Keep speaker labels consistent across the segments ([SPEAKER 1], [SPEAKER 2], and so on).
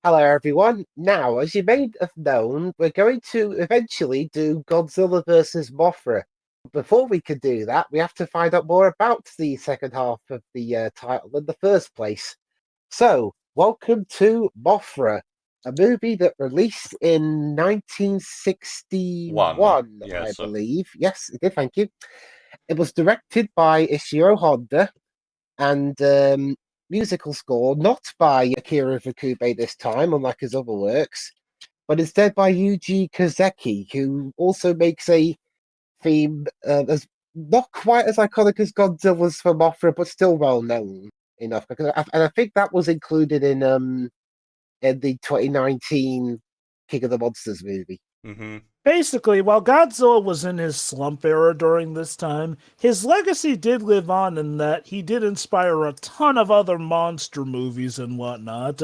[SPEAKER 1] Hello, everyone. Now, as you may have known, we're going to eventually do Godzilla versus Mothra. Before we can do that, we have to find out more about the second half of the title in the first place. So, welcome to Mothra, a movie that released in
[SPEAKER 2] One,
[SPEAKER 1] 1961, I
[SPEAKER 2] yes.
[SPEAKER 1] believe. Yes, it did, thank you. It was directed by Ishiro Honda and musical score not by Akira Ifukube this time, unlike his other works, but instead by Yuji Kozeki, who also makes a theme as not quite as iconic as Godzilla's for Mothra, but still well known enough. And I think that was included in the 2019 King of the Monsters movie.
[SPEAKER 2] Mm-hmm.
[SPEAKER 3] Basically, while Godzilla was in his slump era during this time, his legacy did live on in that he did inspire a ton of other monster movies and whatnot.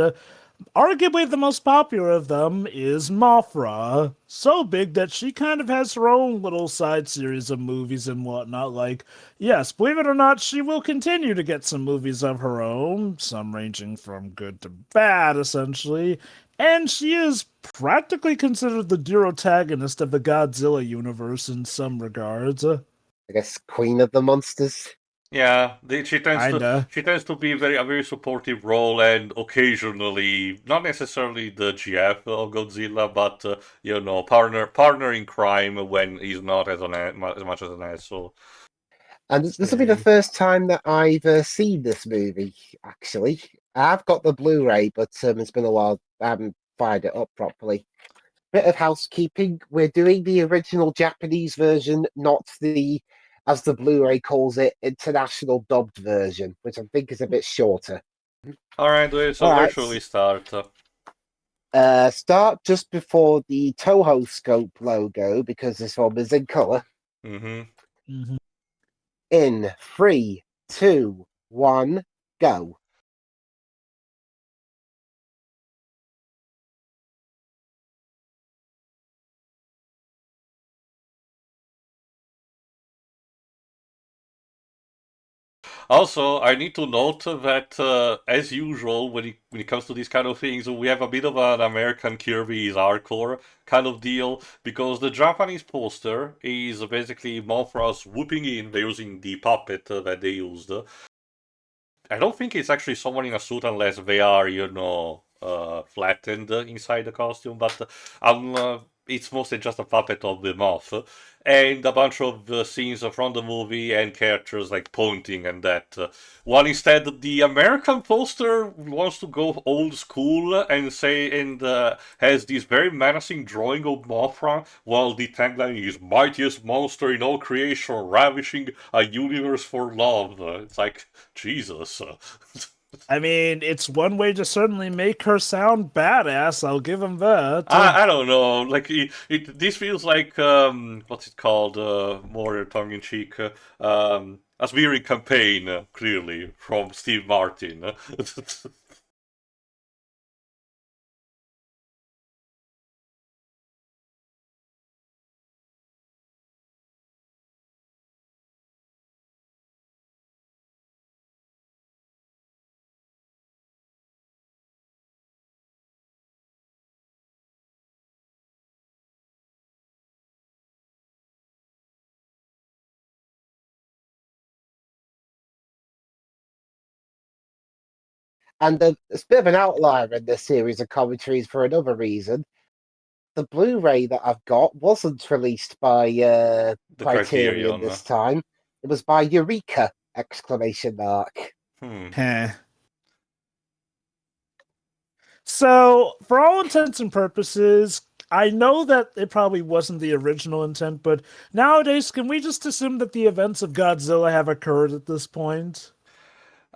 [SPEAKER 3] Arguably the most popular of them is Mothra. So big that she kind of has her own little side series of movies and whatnot. Like, yes, believe it or not, she will continue to get some movies of her own, some ranging from good to bad, essentially. And she is practically considered the protagonist of the Godzilla universe in some regards.
[SPEAKER 1] I guess Queen of the Monsters.
[SPEAKER 2] Yeah, she tends to
[SPEAKER 3] Kinda.
[SPEAKER 2] be a very supportive role, and occasionally, not necessarily the GF of Godzilla, but partner in crime when he's not as much as an asshole.
[SPEAKER 1] And this will be the
[SPEAKER 3] Hey.
[SPEAKER 1] first time that I've seen this movie, actually. I've got the Blu-ray, but it's been a while. I haven't fired it up properly. Bit of housekeeping. We're doing the original Japanese version, not the, as the Blu-ray calls it, international dubbed version, which I think is a bit shorter.
[SPEAKER 2] All right,
[SPEAKER 1] All
[SPEAKER 2] so where
[SPEAKER 1] right.
[SPEAKER 2] should we start?
[SPEAKER 1] Start just before the Toho Scope logo, because this one is in color.
[SPEAKER 2] Mm-hmm.
[SPEAKER 3] Mhm.
[SPEAKER 1] In three, two, one, go.
[SPEAKER 2] Also, I need to note that, as usual, when it comes to these kind of things, we have a bit of an American Kirby is hardcore kind of deal, because the Japanese poster is basically Mothra swooping in using the puppet that they used. I don't think it's actually someone in a suit unless they are, flattened inside the costume, but it's mostly just a puppet of the moth. And a bunch of scenes from the movie and characters like pointing and that. While instead, the American poster wants to go old school and has this very menacing drawing of Mothra, while the tagline is "Mightiest monster in all creation, ravishing a universe for love." It's like, Jesus.
[SPEAKER 3] I mean, it's one way to certainly make her sound badass, I'll give him that.
[SPEAKER 2] I don't know. Like this feels like what's it called? More tongue in cheek. A smearing campaign, clearly from Steve Martin.
[SPEAKER 1] And it's a bit of an outlier in this series of commentaries for another reason. The Blu-ray that I've got wasn't released by
[SPEAKER 2] The
[SPEAKER 1] Criterion
[SPEAKER 2] Criterion.
[SPEAKER 1] this time. It was by Eureka! Exclamation mark.
[SPEAKER 2] Hmm.
[SPEAKER 3] Heh. So, for all intents and purposes, I know that it probably wasn't the original intent, but nowadays, can we just assume that the events of Godzilla have occurred at this point?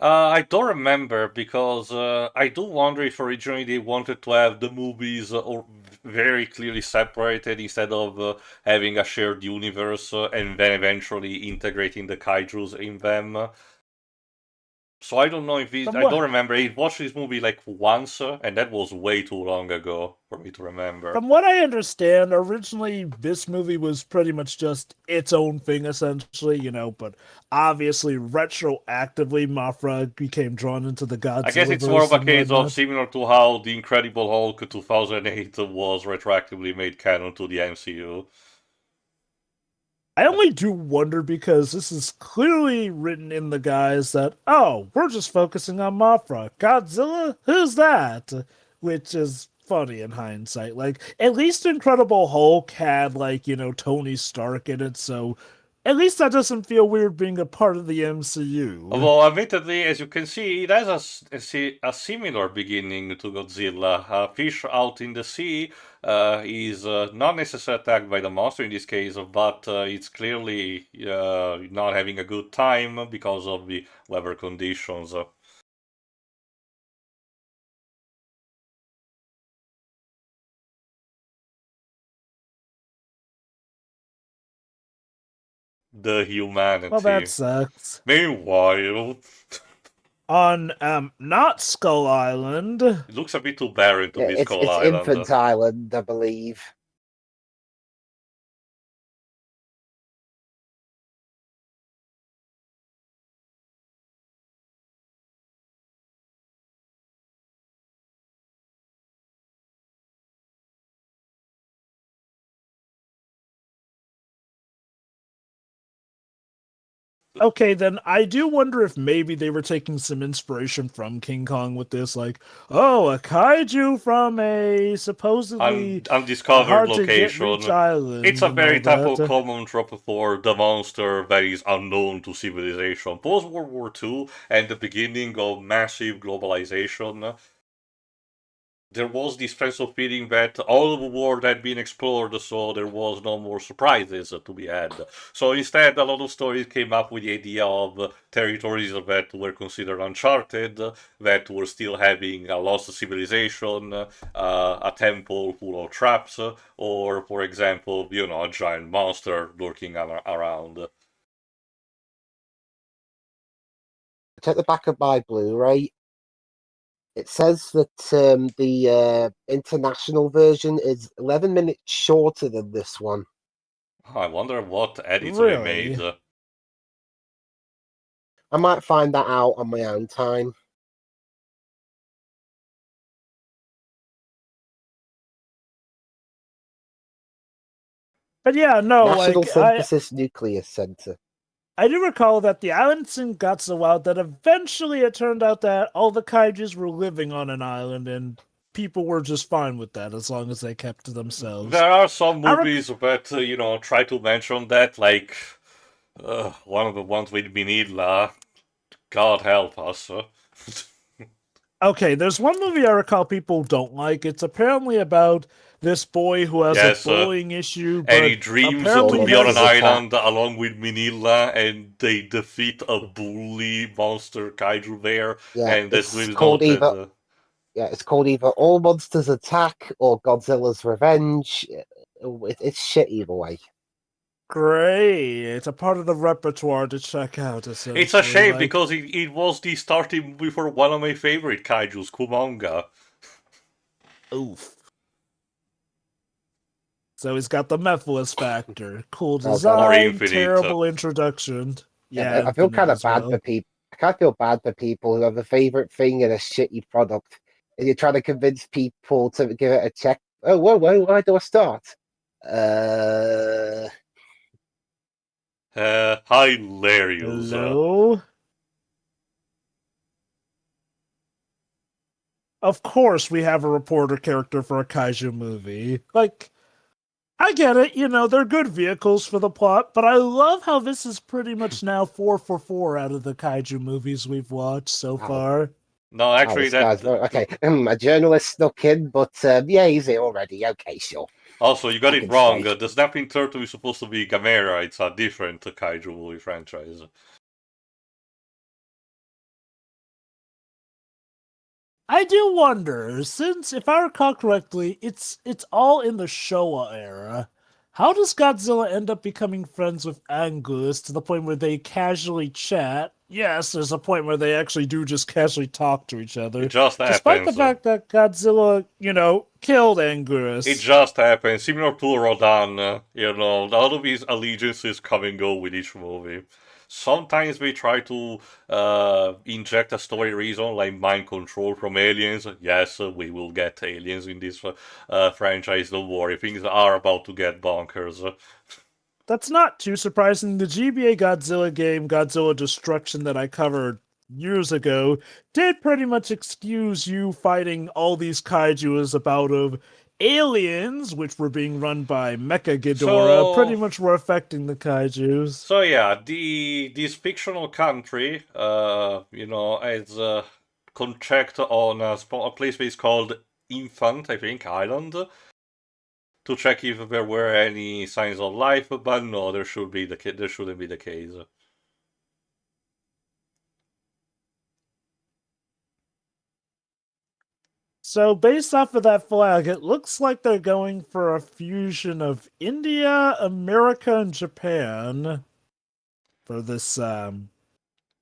[SPEAKER 2] I don't remember because I do wonder if originally they wanted to have the movies very clearly separated instead of having a shared universe and then eventually integrating the kaijus in them. So I don't know if
[SPEAKER 3] From
[SPEAKER 2] I
[SPEAKER 3] what
[SPEAKER 2] don't remember. I watched this movie like once, and that was way too long ago for me to remember.
[SPEAKER 3] From what I understand, originally this movie was pretty much just its own thing, essentially, but obviously, retroactively, Mothra became drawn into the
[SPEAKER 2] I guess it's more of
[SPEAKER 3] Godzilla-verse
[SPEAKER 2] a
[SPEAKER 3] and
[SPEAKER 2] case of
[SPEAKER 3] whatnot.
[SPEAKER 2] similar to how The Incredible Hulk 2008 was retroactively made canon to the MCU.
[SPEAKER 3] I only do wonder because this is clearly written in the guise that, oh, we're just focusing on Mothra. Godzilla? Who's that? Which is funny in hindsight. Like, at least Incredible Hulk had, Tony Stark in it, so at least that doesn't feel weird being a part of the MCU.
[SPEAKER 2] Although, admittedly, as you can see, it has a similar beginning to Godzilla. A fish out in the sea is not necessarily attacked by the monster in this case, but it's clearly not having a good time because of the weather conditions. The
[SPEAKER 3] Well, that
[SPEAKER 2] humanity.
[SPEAKER 3] sucks.
[SPEAKER 2] Meanwhile,
[SPEAKER 3] On, not Skull Island.
[SPEAKER 2] it looks a bit too barren to
[SPEAKER 1] Yeah,
[SPEAKER 2] be
[SPEAKER 1] it's
[SPEAKER 2] Skull
[SPEAKER 1] it's
[SPEAKER 2] Island.
[SPEAKER 1] Infant Island, I believe.
[SPEAKER 3] Okay, then I do wonder if maybe they were taking some inspiration from King Kong with this, like, oh, a kaiju from a supposedly
[SPEAKER 2] Undiscovered
[SPEAKER 3] hard to get reach
[SPEAKER 2] location. It's
[SPEAKER 3] island
[SPEAKER 2] a
[SPEAKER 3] and all
[SPEAKER 2] very type of
[SPEAKER 3] that.
[SPEAKER 2] common trope for the monster that is unknown to civilization. Post World War II and the beginning of massive globalization, there was this sense of feeling that all of the world had been explored, so there was no more surprises to be had. So instead, a lot of stories came up with the idea of territories that were considered uncharted, that were still having a lost civilization, a temple full of traps, or, for example, a giant monster lurking around.
[SPEAKER 1] Check the back of my Blu-ray. It says that the international version is 11 minutes shorter than this one.
[SPEAKER 2] I wonder what edits they made.
[SPEAKER 3] Really?
[SPEAKER 1] I might find that out on my own time.
[SPEAKER 3] But yeah, no,
[SPEAKER 1] National Synthesis Nucleus Center.
[SPEAKER 3] I do recall that the island's in Godzilla, that eventually it turned out that all the kaijus were living on an island and people were just fine with that as long as they kept to themselves.
[SPEAKER 2] There are some movies that, try to mention that, like one of the ones with Minilla. God help us.
[SPEAKER 3] Okay, there's one movie I recall people don't like. It's apparently about this boy who has a bullying issue, but
[SPEAKER 2] and he dreams
[SPEAKER 3] apparently
[SPEAKER 2] to be on an
[SPEAKER 1] has-
[SPEAKER 2] island along with Minilla, and they defeat a bully monster kaiju there,
[SPEAKER 1] Yeah,
[SPEAKER 2] and that's
[SPEAKER 1] it's called either. Yeah, it's called either All Monsters Attack or Godzilla's Revenge. It's shit either way.
[SPEAKER 3] great. It's a part of the repertoire to check out. Essentially,
[SPEAKER 2] It's a shame because it was the starting movie for one of my favorite kaijus, Kumonga.
[SPEAKER 3] Oof. So he's got the Mephiles factor. Cool
[SPEAKER 1] Oh,
[SPEAKER 3] design, terrible introduction.
[SPEAKER 1] Yeah, I feel kind of bad for people. I kind of feel bad for people who have a favorite thing in a shitty product, and you're trying to convince people to give it a check. Oh, whoa, where do I start?
[SPEAKER 2] Hilarious.
[SPEAKER 3] Hello? Of course we have a reporter character for a kaiju movie. Like, I get it, they're good vehicles for the plot, but I love how this is pretty much now 4 for 4 out of the kaiju movies we've watched so far.
[SPEAKER 2] No, actually,
[SPEAKER 1] okay. A journalist snuck in, but yeah, he's here already. Okay, sure.
[SPEAKER 2] Also, you got it wrong. The Snapping Turtle is supposed to be Gamera. It's a different kaiju movie franchise.
[SPEAKER 3] I do wonder, since if I recall correctly, it's all in the Showa era. How does Godzilla end up becoming friends with Angus to the point where they casually chat? Yes, there's a point where they actually do just casually talk to each other.
[SPEAKER 2] It just
[SPEAKER 3] Despite the
[SPEAKER 2] happens.
[SPEAKER 3] fact that Godzilla, killed Anguirus.
[SPEAKER 2] It just happens. Similar to Rodan, a lot of his allegiances come and go with each movie. Sometimes we try to inject a story reason like mind control from aliens. Yes, we will get aliens in this franchise, don't worry. Things are about to get bonkers.
[SPEAKER 3] That's not too surprising. The GBA Godzilla game, Godzilla Destruction, that I covered years ago, did pretty much excuse you fighting all these kaiju as a bout of aliens, which were being run by Mecha Ghidorah, pretty much were affecting the kaijus.
[SPEAKER 2] So yeah, this fictional country, is contract on a place where it's called Infant, I think, Island, to check if there were any signs of life, but no, there shouldn't be the case.
[SPEAKER 3] So based off of that flag, it looks like they're going for a fusion of India, America, and Japan for this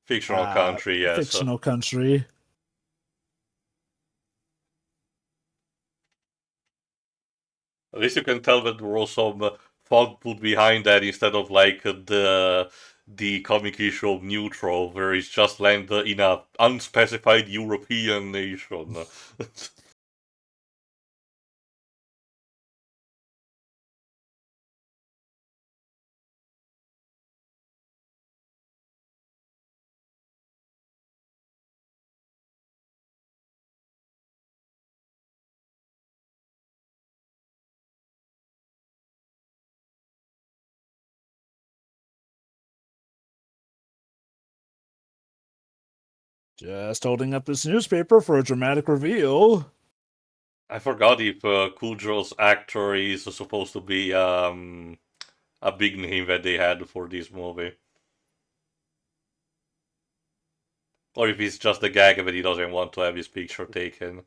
[SPEAKER 2] fictional country, yes.
[SPEAKER 3] Fictional country.
[SPEAKER 2] At least you can tell that there was some thought put behind that instead of like the comic issue of Neutral, where it's just landed in a unspecified European nation.
[SPEAKER 3] Just holding up this newspaper for a dramatic reveal.
[SPEAKER 2] I forgot if Cujo's actor is supposed to be a big name that they had for this movie. Or if it's just a gag that he doesn't want to have his picture taken.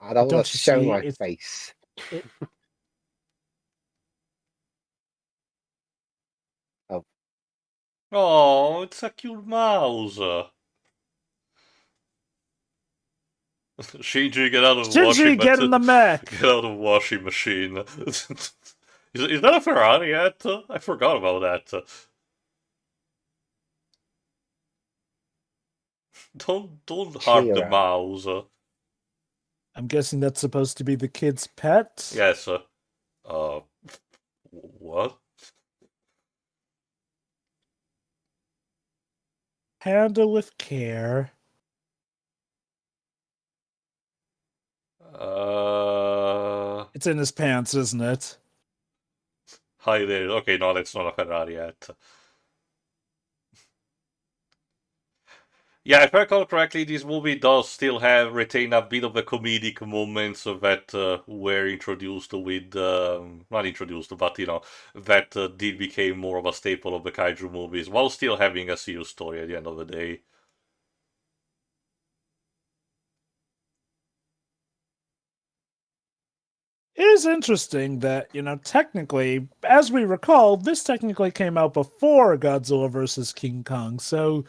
[SPEAKER 1] I don't want to show my face.
[SPEAKER 2] Oh, it's a cute mouse. Shinji, get out of the washing machine.
[SPEAKER 3] Get in the mech!
[SPEAKER 2] Get out of the washing machine. Is that a Ferrari yet? I forgot about that. Don't harm the mouse.
[SPEAKER 3] I'm guessing that's supposed to be the kid's pet?
[SPEAKER 2] Yes. What?
[SPEAKER 3] Handle with care. It's in his pants, isn't it?
[SPEAKER 2] Hi there. Okay, no, that's not a Ferrari yet. Yeah, if I recall correctly, this movie does still retain a bit of the comedic moments that were introduced with, not introduced, but that did become more of a staple of the kaiju movies, while still having a serious story at the end of the day.
[SPEAKER 3] It is interesting that, technically, as we recall, this technically came out before Godzilla vs. King Kong, so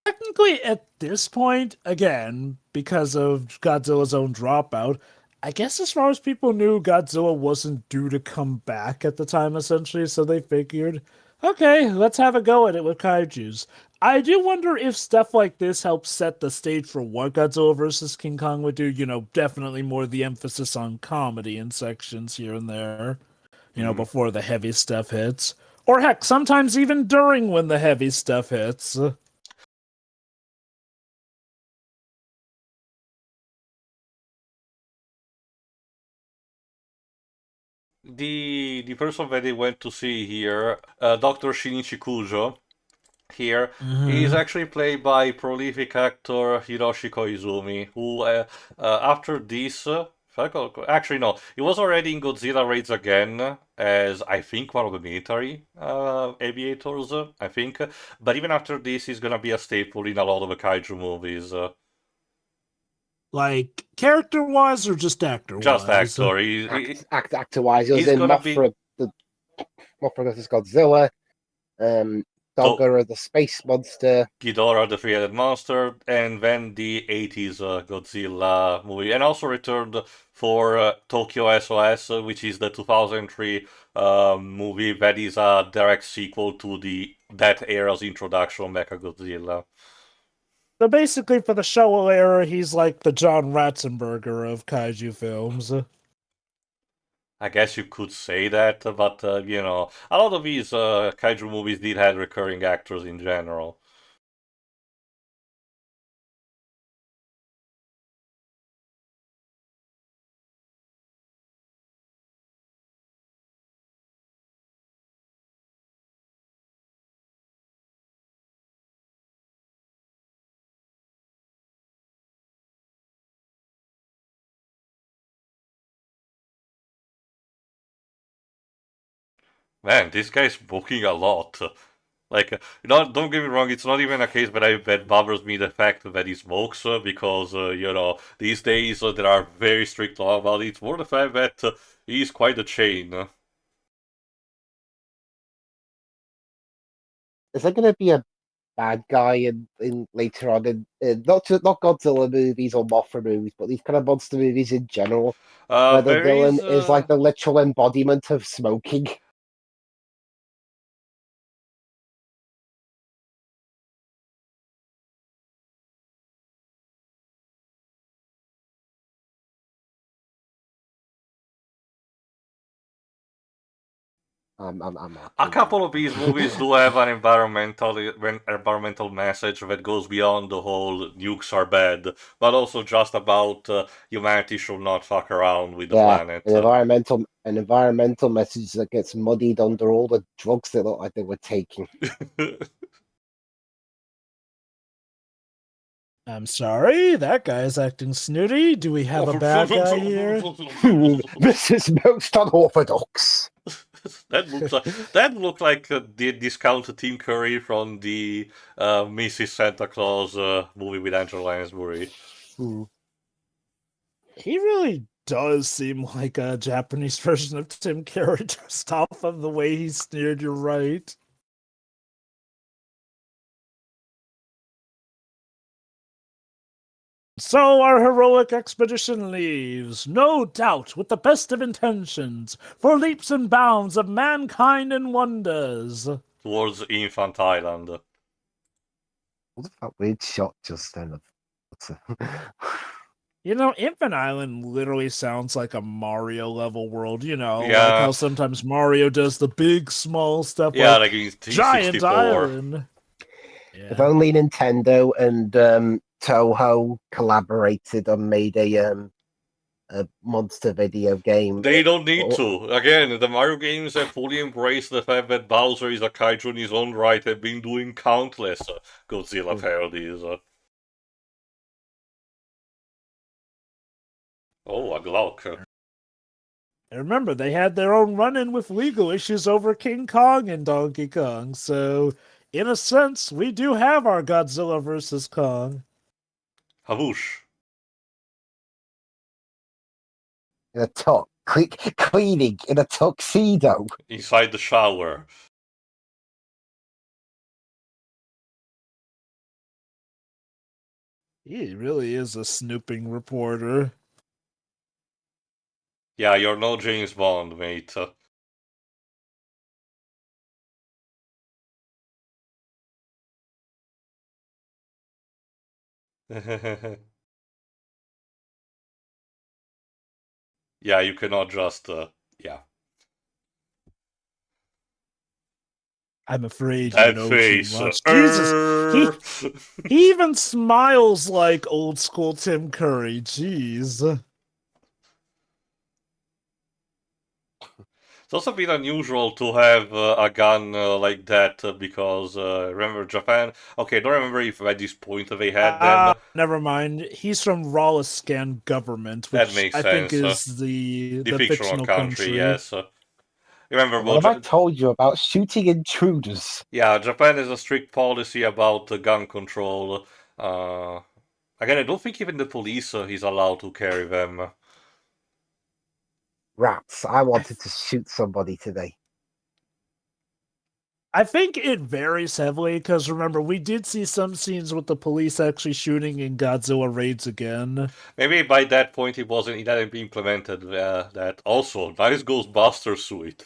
[SPEAKER 3] technically at this point, again, because of Godzilla's own dropout, I guess as far as people knew, Godzilla wasn't due to come back at the time, essentially, so they figured, okay, let's have a go at it with kaijus. I do wonder if stuff like this helps set the stage for what Godzilla vs. King Kong would do. Definitely more the emphasis on comedy in sections here and there, before the heavy stuff hits. Or heck, sometimes even during when the heavy stuff hits.
[SPEAKER 2] The person that they went to see here, Dr. Shinichi Kujo, here, is actually played by prolific actor Hiroshi Koizumi, who after this, actually no, he was already in Godzilla Raids Again as I think one of the military aviators, I think, but even after this, he's gonna be a staple in a lot of the kaiju movies.
[SPEAKER 3] Like character-wise or just actor-wise?
[SPEAKER 2] Just actor.
[SPEAKER 1] Actor-wise, he was in Mothra vs. Godzilla. Dogger, the space monster.
[SPEAKER 2] Ghidorah, the three-headed monster, and then the 80s Godzilla movie, and also returned for Tokyo SOS, which is the 2003 movie that is a direct sequel to that era's introduction of Mechagodzilla.
[SPEAKER 3] So basically, for the Showa era, he's like the John Ratzenberger of kaiju films.
[SPEAKER 2] I guess you could say that, but a lot of these kaiju movies did have recurring actors in general. Man, this guy's smoking a lot. Like, don't get me wrong, it's not even a case that bothers me the fact that he smokes, because, these days there are very strict law about it. It's more the fact that he's quite a chain.
[SPEAKER 1] Is there going to be a bad guy in later on in not Godzilla movies or Mothra movies, but these kind of monster movies in general, where the villain is like the literal embodiment of smoking?
[SPEAKER 2] A couple of these movies do have an environmental message that goes beyond the whole nukes are bad, but also just about humanity should not fuck around with the planet.
[SPEAKER 1] An environmental message that gets muddied under all the drugs they look like they were taking.
[SPEAKER 3] I'm sorry, that guy's acting snooty. Do we have a bad guy here?
[SPEAKER 1] This is most unorthodox.
[SPEAKER 2] that looked like the discounted Tim Curry from the Mrs. Santa Claus movie with Angela Lansbury.
[SPEAKER 3] He really does seem like a Japanese version of Tim Curry, just off of the way he sneered. You're right. So our heroic expedition leaves, no doubt with the best of intentions, for leaps and bounds of mankind and wonders.
[SPEAKER 2] Towards Infant Island.
[SPEAKER 1] What was that weird shot just then?
[SPEAKER 3] Infant Island literally sounds like a Mario level world,
[SPEAKER 2] Yeah.
[SPEAKER 3] like how sometimes Mario does the big, small stuff,
[SPEAKER 2] Yeah,
[SPEAKER 3] like
[SPEAKER 2] in
[SPEAKER 3] Giant
[SPEAKER 2] 64.
[SPEAKER 3] Island. Yeah.
[SPEAKER 1] If only Nintendo and Toho collaborated and made a monster video game.
[SPEAKER 2] They don't need to. Again, the Mario games have fully embraced the fact that Bowser is a kaiju in his own right. They've been doing countless Godzilla parodies. Oh, a Glock.
[SPEAKER 3] And remember, they had their own run-in with legal issues over King Kong and Donkey Kong, so in a sense, we do have our Godzilla versus Kong.
[SPEAKER 2] Havoosh.
[SPEAKER 1] In a cleaning in a tuxedo.
[SPEAKER 2] Inside the shower.
[SPEAKER 3] He really is a snooping reporter.
[SPEAKER 2] Yeah, you're no James Bond, mate. Yeah, you cannot just, yeah.
[SPEAKER 3] I'm afraid
[SPEAKER 2] That
[SPEAKER 3] you know
[SPEAKER 2] face.
[SPEAKER 3] too much. Jesus, he even smiles like old school Tim Curry. Jeez.
[SPEAKER 2] It's also been unusual to have a gun like that because remember Japan? Okay, I don't remember if at this point they had them.
[SPEAKER 3] Never mind. He's from Rawliscan government, which
[SPEAKER 2] That makes
[SPEAKER 3] I
[SPEAKER 2] sense.
[SPEAKER 3] think is the
[SPEAKER 2] fictional country. Yes. Remember
[SPEAKER 1] what have I told you about shooting intruders?
[SPEAKER 2] Yeah, Japan has a strict policy about gun control. Again, I don't think even the police is allowed to carry them.
[SPEAKER 1] Rats! I wanted to shoot somebody today.
[SPEAKER 3] I think it varies heavily because remember, we did see some scenes with the police actually shooting in Godzilla Raids again.
[SPEAKER 2] Maybe by that point it hadn't been implemented. That also nice Ghostbuster suite,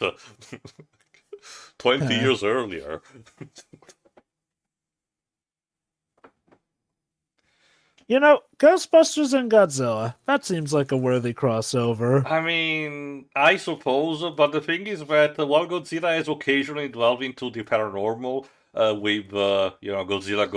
[SPEAKER 2] 20 years earlier.
[SPEAKER 3] You know, Ghostbusters and Godzilla. That seems like a worthy crossover.
[SPEAKER 2] I mean, I suppose, but the thing is that while Godzilla has occasionally delved into the paranormal, with the Godzilla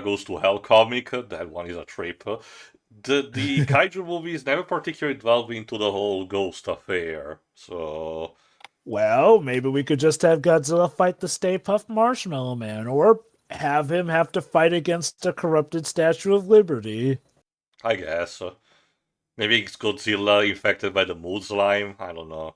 [SPEAKER 2] goes to Hell comic, that one is a trip. The kaiju movies never particularly delve into the whole ghost affair, so
[SPEAKER 3] Well, maybe we could just have Godzilla fight the Stay Puft Marshmallow Man, or have him have to fight against a corrupted Statue of Liberty.
[SPEAKER 2] I guess. Maybe it's Godzilla infected by the mood slime. I don't know.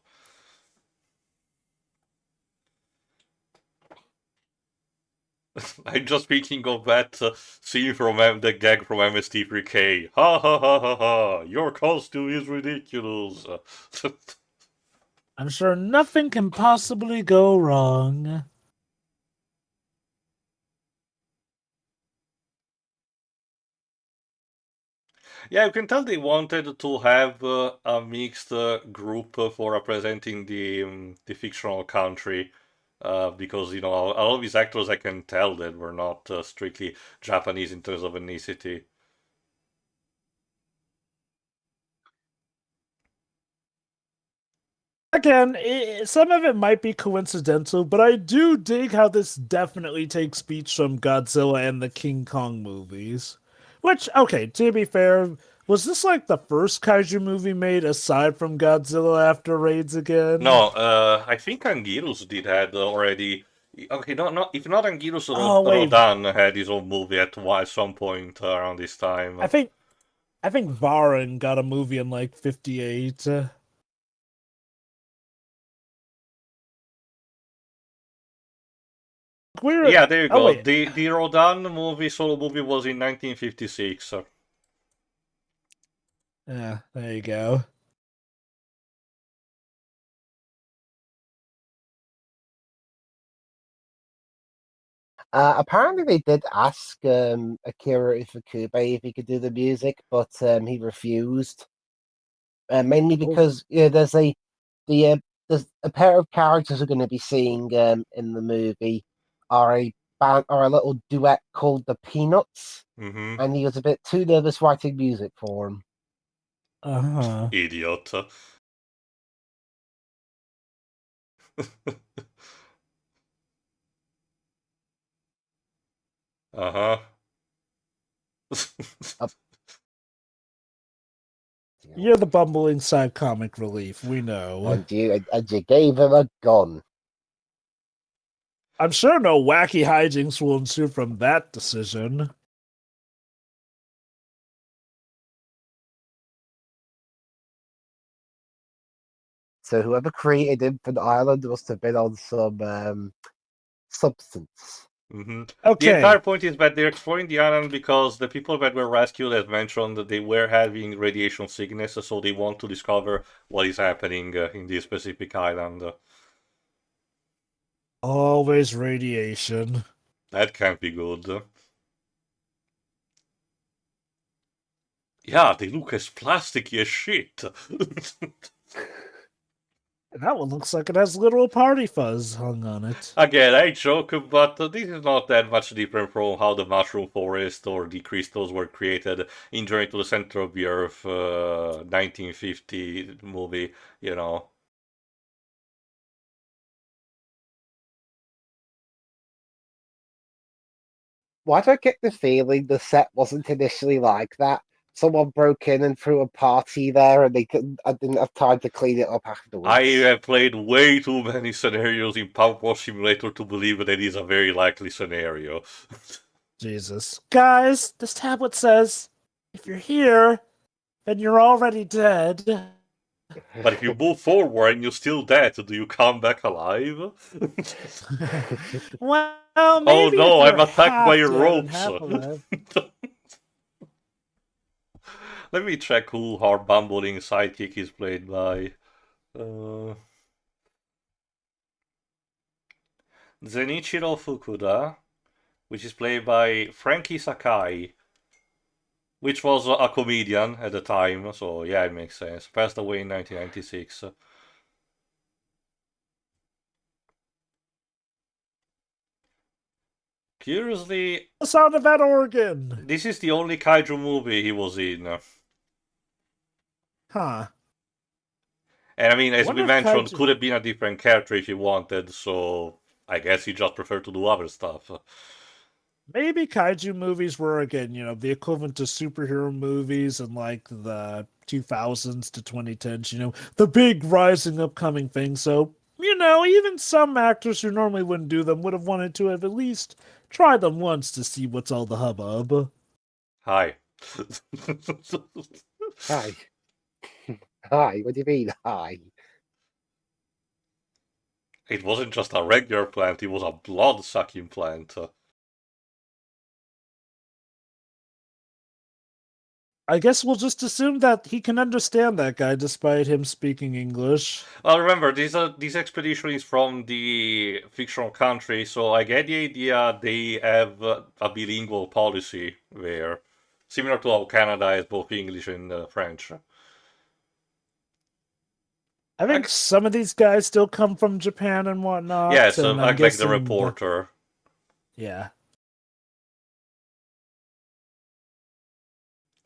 [SPEAKER 2] I'm just thinking of that scene from the gag from MST3K. Ha ha ha ha ha! Your costume is ridiculous.
[SPEAKER 3] I'm sure nothing can possibly go wrong.
[SPEAKER 2] Yeah, you can tell they wanted to have a mixed group for representing the fictional country. Because a lot of these actors I can tell that were not strictly Japanese in terms of ethnicity.
[SPEAKER 3] Again, some of it might be coincidental, but I do dig how this definitely takes speech from Godzilla and the King Kong movies. Which, okay, to be fair, was this like the first kaiju movie made aside from Godzilla after Raids again?
[SPEAKER 2] No, I think Anguirus did had already. Okay, if not Anguirus,
[SPEAKER 3] Oh, wait.
[SPEAKER 2] Rodan had his own movie at some point around this time.
[SPEAKER 3] I think Varan got a movie in like 58.
[SPEAKER 2] Yeah, there you
[SPEAKER 3] Oh,
[SPEAKER 2] go.
[SPEAKER 3] wait.
[SPEAKER 2] The Rodan solo movie was in 1956.
[SPEAKER 3] Yeah, there you go.
[SPEAKER 1] Apparently, they did ask Akira Ifukube if he could do the music, but he refused. Mainly because there's a pair of characters we're going to be seeing in the movie are a band or a little duet called the Peanuts,
[SPEAKER 2] Mm-hmm.
[SPEAKER 1] and he was a bit too nervous writing music for them.
[SPEAKER 3] Uh-huh.
[SPEAKER 2] Idiot. Uh-huh.
[SPEAKER 3] You're the bumbling side comic relief, we know.
[SPEAKER 1] And you gave him a gun.
[SPEAKER 3] I'm sure no wacky hijinks will ensue from that decision.
[SPEAKER 1] So whoever created Infant Island must have been on some substance.
[SPEAKER 2] Mm-hmm.
[SPEAKER 3] Okay.
[SPEAKER 2] The entire point is that they're exploring the island because the people that were rescued, as mentioned, they were having radiation sickness, so they want to discover what is happening in this specific island.
[SPEAKER 3] Always radiation.
[SPEAKER 2] That can't be good. Yeah, they look as plasticky as shit.
[SPEAKER 3] That one looks like it has literal party fuzz hung on it.
[SPEAKER 2] Again, I joke, but this is not that much different from how the mushroom forest or the crystals were created in Journey to the Center of the Earth 1950 movie,
[SPEAKER 1] Why do I get the feeling the set wasn't initially like that? Someone broke in and threw a party there, and I didn't have time to clean it up afterwards.
[SPEAKER 2] I have played way too many scenarios in Power Wash Simulator to believe that it is a very likely scenario.
[SPEAKER 3] Jesus. Guys, this tablet says, if you're here, then you're already dead.
[SPEAKER 2] But if you move forward and you're still dead, do you come back alive?
[SPEAKER 3] Well,
[SPEAKER 2] Oh
[SPEAKER 3] maybe
[SPEAKER 2] no,
[SPEAKER 3] if
[SPEAKER 2] I'm
[SPEAKER 3] you're
[SPEAKER 2] attacked by
[SPEAKER 3] half dead and
[SPEAKER 2] ropes.
[SPEAKER 3] half alive.
[SPEAKER 2] Let me check who our bumbling sidekick is played by. Zenichiro Fukuda, which is played by Frankie Sakai, which was a comedian at the time, so yeah, it makes sense. Passed away in 1996. Curiously,
[SPEAKER 3] The sound of that organ.
[SPEAKER 2] this is the only kaiju movie he was in.
[SPEAKER 3] Huh.
[SPEAKER 2] And I mean, as
[SPEAKER 3] Wonder
[SPEAKER 2] we
[SPEAKER 3] if
[SPEAKER 2] mentioned,
[SPEAKER 3] kaiju-
[SPEAKER 2] could have been a different character if he wanted, so I guess he just preferred to do other stuff.
[SPEAKER 3] Maybe kaiju movies were, again, the equivalent to superhero movies in like the 2000s to 2010s, the big rising upcoming thing. So, even some actors who normally wouldn't do them would have wanted to have at least tried them once to see what's all the hubbub.
[SPEAKER 2] Hi.
[SPEAKER 1] Hi. Hi, what do you mean, hi?
[SPEAKER 2] It wasn't just a regular plant, it was a blood-sucking plant.
[SPEAKER 3] I guess we'll just assume that he can understand that guy despite him speaking English.
[SPEAKER 2] Well, remember, this expedition is from the fictional country, so I get the idea they have a bilingual policy there, similar to how Canada has both English and French.
[SPEAKER 3] I think some of these guys still come from Japan and whatnot.
[SPEAKER 2] Yeah, so
[SPEAKER 3] and
[SPEAKER 2] like the reporter.
[SPEAKER 3] Yeah.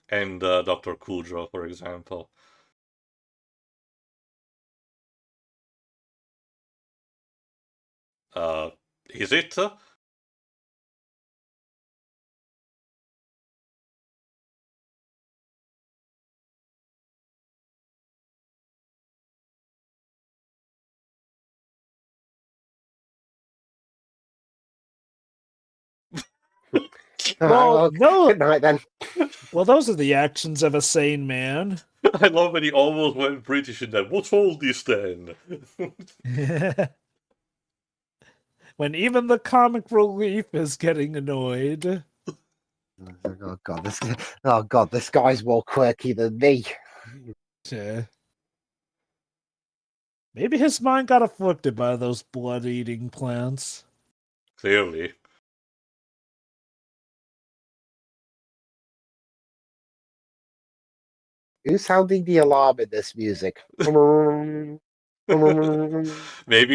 [SPEAKER 2] And Dr. Cujo, for example. Is it?
[SPEAKER 1] Well,
[SPEAKER 3] no.
[SPEAKER 1] Good night then.
[SPEAKER 3] Well, those are the actions of a sane man.
[SPEAKER 2] I love when he almost went British in that. What's all this then?
[SPEAKER 3] When even the comic relief is getting annoyed.
[SPEAKER 1] Oh god, this guy's more quirky than me.
[SPEAKER 3] Maybe his mind got afflicted by those blood-eating plants.
[SPEAKER 2] Clearly.
[SPEAKER 1] Who's sounding the alarm in this music?
[SPEAKER 2] Maybe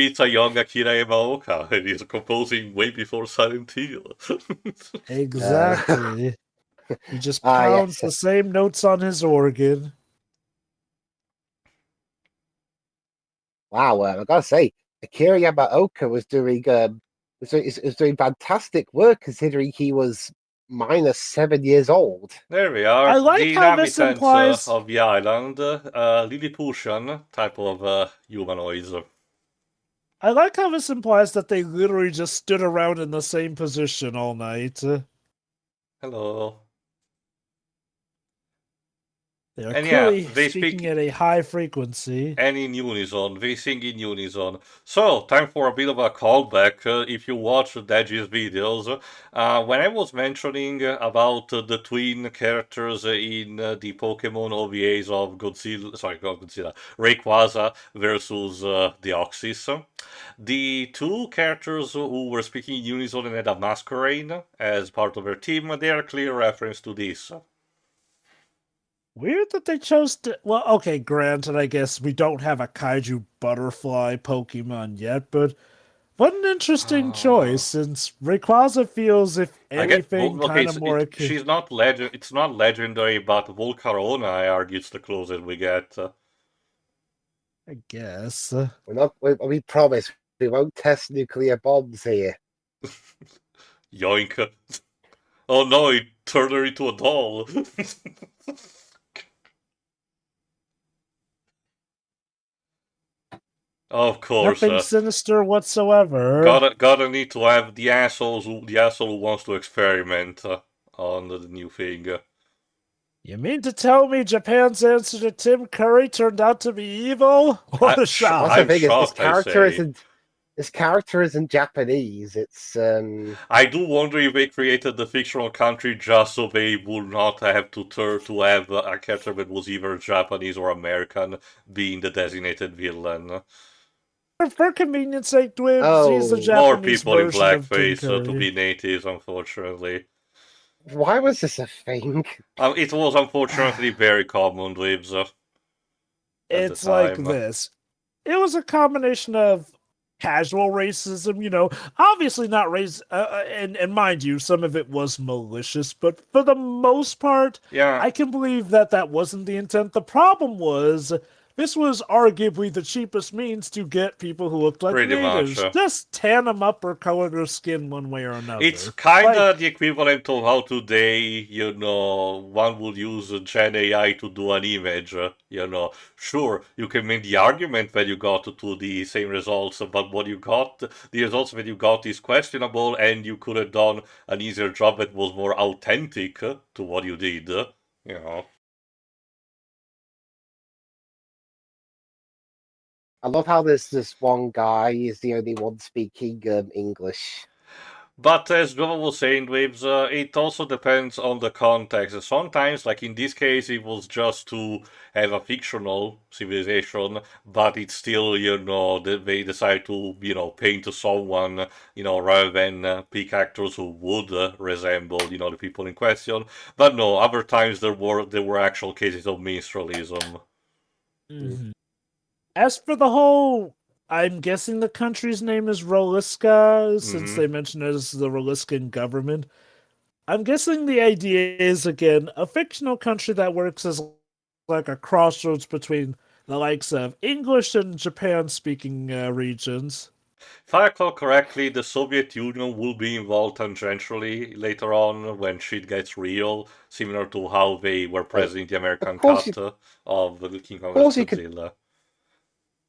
[SPEAKER 2] it's a young Akira Yamaoka and he's composing way before Silent Hill.
[SPEAKER 3] Exactly. He just pounds the same notes on his organ.
[SPEAKER 1] Wow, I gotta say, Akira Yamaoka was doing fantastic work considering he was minus 7 years old.
[SPEAKER 2] There we are.
[SPEAKER 3] I like
[SPEAKER 2] the
[SPEAKER 3] how this
[SPEAKER 2] inhabitants
[SPEAKER 3] implies
[SPEAKER 2] of the island, Lilliputian type of humanoids.
[SPEAKER 3] I like how this implies that they literally just stood around in the same position all night.
[SPEAKER 2] Hello.
[SPEAKER 3] They are
[SPEAKER 2] And
[SPEAKER 3] clearly
[SPEAKER 2] yeah, they
[SPEAKER 3] speaking
[SPEAKER 2] speak
[SPEAKER 3] at a high frequency.
[SPEAKER 2] and in unison. They sing in unison. So, time for a bit of a callback. If you watch Deji's videos, when I was mentioning about the twin characters in the Pokemon OVAs of Rayquaza versus Deoxys, the two characters who were speaking in unison and had a masquerade as part of their team, they are a clear reference to this.
[SPEAKER 3] Weird that they chose to... Well, okay, granted, I guess we don't have a kaiju butterfly Pokemon yet, but what an interesting choice, since Rayquaza feels, if anything, kind of more...
[SPEAKER 2] She's not legend. It's not legendary, but Volcarona, I argue, it's the closest we get.
[SPEAKER 3] I guess.
[SPEAKER 1] We promise we won't test nuclear bombs here.
[SPEAKER 2] Yoink. Oh no, he turned her into a doll. Of course.
[SPEAKER 3] Nothing sinister whatsoever.
[SPEAKER 2] Gotta need to have the asshole who wants to experiment on the new thing.
[SPEAKER 3] You mean to tell me Japan's answer to Tim Curry turned out to be evil? What a shock!
[SPEAKER 2] I'm shocked,
[SPEAKER 1] His character isn't Japanese. It's
[SPEAKER 2] I do wonder if they created the fictional country just so they would not have to have a character that was either Japanese or American being the designated villain.
[SPEAKER 3] For convenience sake, Dwibs, he's the
[SPEAKER 1] Oh.
[SPEAKER 2] More
[SPEAKER 3] Japanese
[SPEAKER 2] people in
[SPEAKER 3] version of Tim
[SPEAKER 2] blackface to
[SPEAKER 3] Curry.
[SPEAKER 2] be natives, unfortunately.
[SPEAKER 1] Why was this a thing?
[SPEAKER 2] It was unfortunately very common, Dweebs, at the
[SPEAKER 3] It's like
[SPEAKER 2] time.
[SPEAKER 3] this. It was a combination of casual racism, obviously not race, and mind you, some of it was malicious, but for the most part,
[SPEAKER 2] Yeah,
[SPEAKER 3] I can believe that wasn't the intent. The problem was this was arguably the cheapest means to get people who looked like
[SPEAKER 2] pretty much.
[SPEAKER 3] natives. Just tan them up or color their skin one way or another.
[SPEAKER 2] It's kind
[SPEAKER 3] Like,
[SPEAKER 2] of the equivalent of how today, one would use Gen AI to do an image. Sure, you can make the argument that you got to the same results, but the results that you got is questionable, and you could have done an easier job that was more authentic to what you did.
[SPEAKER 1] I love how there's this one guy is the only one speaking English.
[SPEAKER 2] But as Joel was saying, Waves, it also depends on the context. Sometimes, like in this case, it was just to have a fictional civilization, but it's still, they decide to, paint someone, rather than pick actors who would resemble, the people in question. But no, other times there were actual cases of minstrelsism.
[SPEAKER 3] mhm. As for the whole, I'm guessing the country's name is Roliska, since
[SPEAKER 2] Mhm.
[SPEAKER 3] they mentioned it as the Roliskan government. I'm guessing the idea is, again, a fictional country that works as like a crossroads between the likes of English and Japan-speaking regions.
[SPEAKER 2] If I recall correctly, the Soviet Union will be involved tangentially later on when shit gets real, similar to how they were
[SPEAKER 1] Hey,
[SPEAKER 2] present in the
[SPEAKER 1] of
[SPEAKER 2] American
[SPEAKER 1] course,
[SPEAKER 2] cut of the King Kong
[SPEAKER 1] of
[SPEAKER 2] vs.
[SPEAKER 1] course you could.
[SPEAKER 2] Godzilla.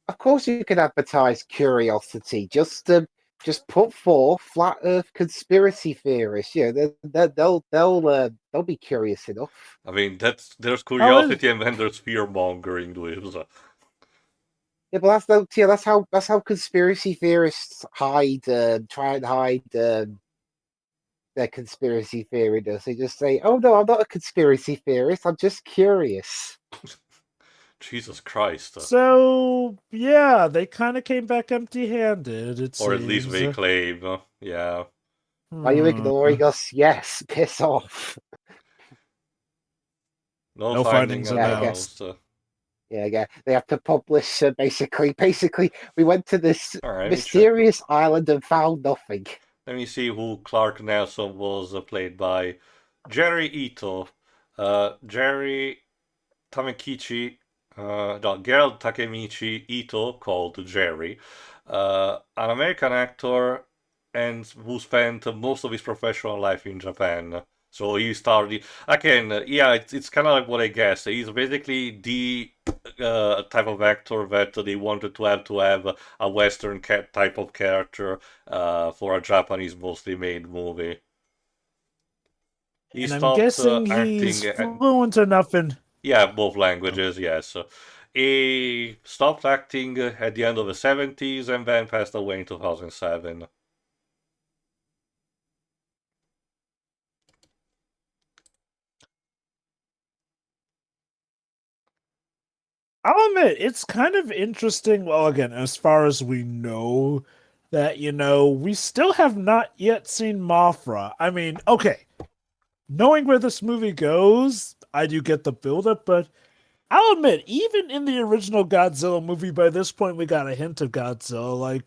[SPEAKER 1] Of course, you could advertise curiosity. Just put forth flat Earth conspiracy theorists. They'll be curious enough.
[SPEAKER 2] I mean, there's
[SPEAKER 3] Oh,
[SPEAKER 2] curiosity and then there's fear mongering to it.
[SPEAKER 1] Yeah, but that's how conspiracy theorists try and hide their conspiracy theory. Does they just say, "Oh no, I'm not a conspiracy theorist. I'm just curious."
[SPEAKER 2] Jesus Christ.
[SPEAKER 3] so yeah, they kind of came back empty-handed, it
[SPEAKER 2] Or at least
[SPEAKER 3] seems.
[SPEAKER 2] they claim. Yeah.
[SPEAKER 1] Are you
[SPEAKER 3] Hmm.
[SPEAKER 1] ignoring us? Yes, piss off.
[SPEAKER 2] No
[SPEAKER 3] No
[SPEAKER 2] finding
[SPEAKER 3] findings
[SPEAKER 1] Yeah, I guess.
[SPEAKER 3] announced.
[SPEAKER 2] announced.
[SPEAKER 1] Yeah. They have to publish. Basically, we went to this
[SPEAKER 2] Alright, let me check.
[SPEAKER 1] mysterious island and found nothing.
[SPEAKER 2] Let me see who Clark Nelson was played by. Jerry Ito. Jerry Tamekichi, no, Gerald Takemichi Ito, called Jerry, an American actor and who spent most of his professional life in Japan. So he started again. Yeah, it's kind of like what I guessed. He's basically the type of actor that they wanted to have a Western type of character for a Japanese mostly made movie. He
[SPEAKER 3] And I'm
[SPEAKER 2] stopped
[SPEAKER 3] guessing he's
[SPEAKER 2] acting.
[SPEAKER 3] fluent enough in.
[SPEAKER 2] Yeah, both
[SPEAKER 3] Oh.
[SPEAKER 2] languages, yes. He stopped acting at the end of the 70s and then passed away in 2007.
[SPEAKER 3] I'll admit, it's kind of interesting. Well, again, as far as we know, that, we still have not yet seen Mothra. I mean, okay, knowing where this movie goes, I do get the buildup, but I'll admit, even in the original Godzilla movie, by this point, we got a hint of Godzilla.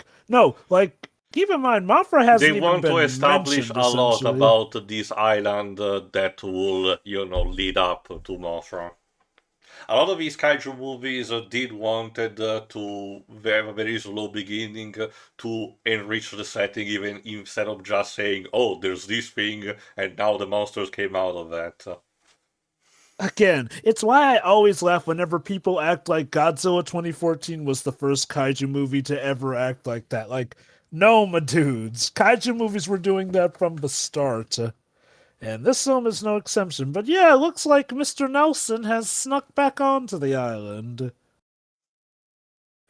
[SPEAKER 3] Keep in mind, Mothra
[SPEAKER 2] They
[SPEAKER 3] hasn't even
[SPEAKER 2] want to
[SPEAKER 3] been
[SPEAKER 2] establish
[SPEAKER 3] mentioned,
[SPEAKER 2] a lot
[SPEAKER 3] essentially.
[SPEAKER 2] about this island that will, lead up to Mothra. A lot of these kaiju movies did wanted to have a very slow beginning to enrich the setting, even instead of just saying, "Oh, there's this thing," and now the monsters came out of that.
[SPEAKER 3] Again, it's why I always laugh whenever people act like Godzilla 2014 was the first kaiju movie to ever act like that. Like, no, my dudes. Kaiju movies were doing that from the start. And this film is no exception. But yeah, it looks like Mr. Nelson has snuck back onto the island.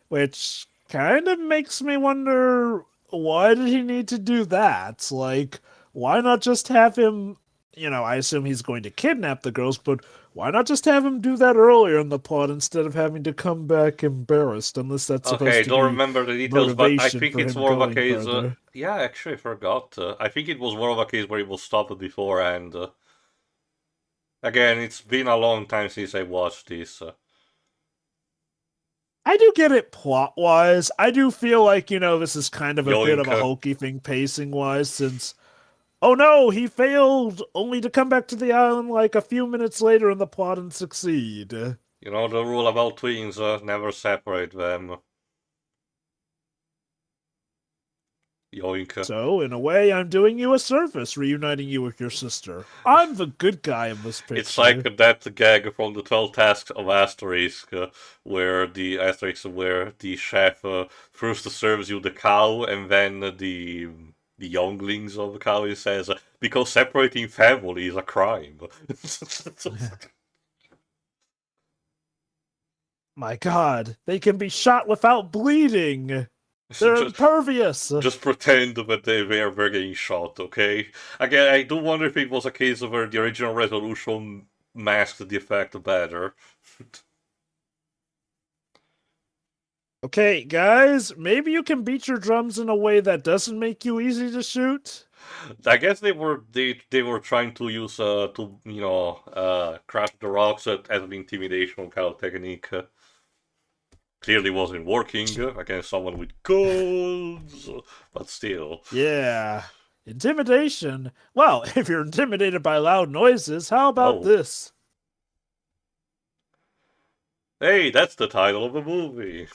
[SPEAKER 3] Which kind of makes me wonder, why did he need to do that? Like, why not just have him I assume he's going to kidnap the girls, but why not just have him do that earlier in the plot instead of having to come back embarrassed, unless that's
[SPEAKER 2] Okay, I
[SPEAKER 3] supposed to
[SPEAKER 2] don't
[SPEAKER 3] be
[SPEAKER 2] remember the details, but I
[SPEAKER 3] motivation
[SPEAKER 2] think
[SPEAKER 3] for
[SPEAKER 2] it's
[SPEAKER 3] him
[SPEAKER 2] more of a
[SPEAKER 3] going
[SPEAKER 2] case.
[SPEAKER 3] further.
[SPEAKER 2] Yeah, actually, I forgot. I think it was more of a case where he was stopped beforehand. Again, it's been a long time since I watched this.
[SPEAKER 3] I do get it plot wise. I do feel like, this is kind of a bit of
[SPEAKER 2] Yoink.
[SPEAKER 3] a hokey thing pacing wise, since, oh no, he failed, only to come back to the island like a few minutes later in the plot and succeed.
[SPEAKER 2] You know the rule about twins, never separate them. Yoink.
[SPEAKER 3] So, in a way, I'm doing you a service, reuniting you with your sister. I'm the good guy in this
[SPEAKER 2] It's
[SPEAKER 3] picture.
[SPEAKER 2] like that gag from the 12 Tasks of Asterisk, where the chef first serves you the cow, and then the younglings of the cow he says, because separating family is a crime.
[SPEAKER 3] My god, they can be shot without bleeding! They're
[SPEAKER 2] just,
[SPEAKER 3] impervious!
[SPEAKER 2] just pretend that they were getting shot, okay? Again, I do wonder if it was a case where the original resolution masked the effect better.
[SPEAKER 3] Okay, guys, maybe you can beat your drums in a way that doesn't make you easy to shoot?
[SPEAKER 2] I guess they were trying to use crash the rocks as an intimidation kind of technique. Clearly wasn't working against someone with guns, but still.
[SPEAKER 3] Yeah. Intimidation? Well, if you're intimidated by loud noises, how about
[SPEAKER 2] Oh,
[SPEAKER 3] this?
[SPEAKER 2] hey, that's the title of the movie.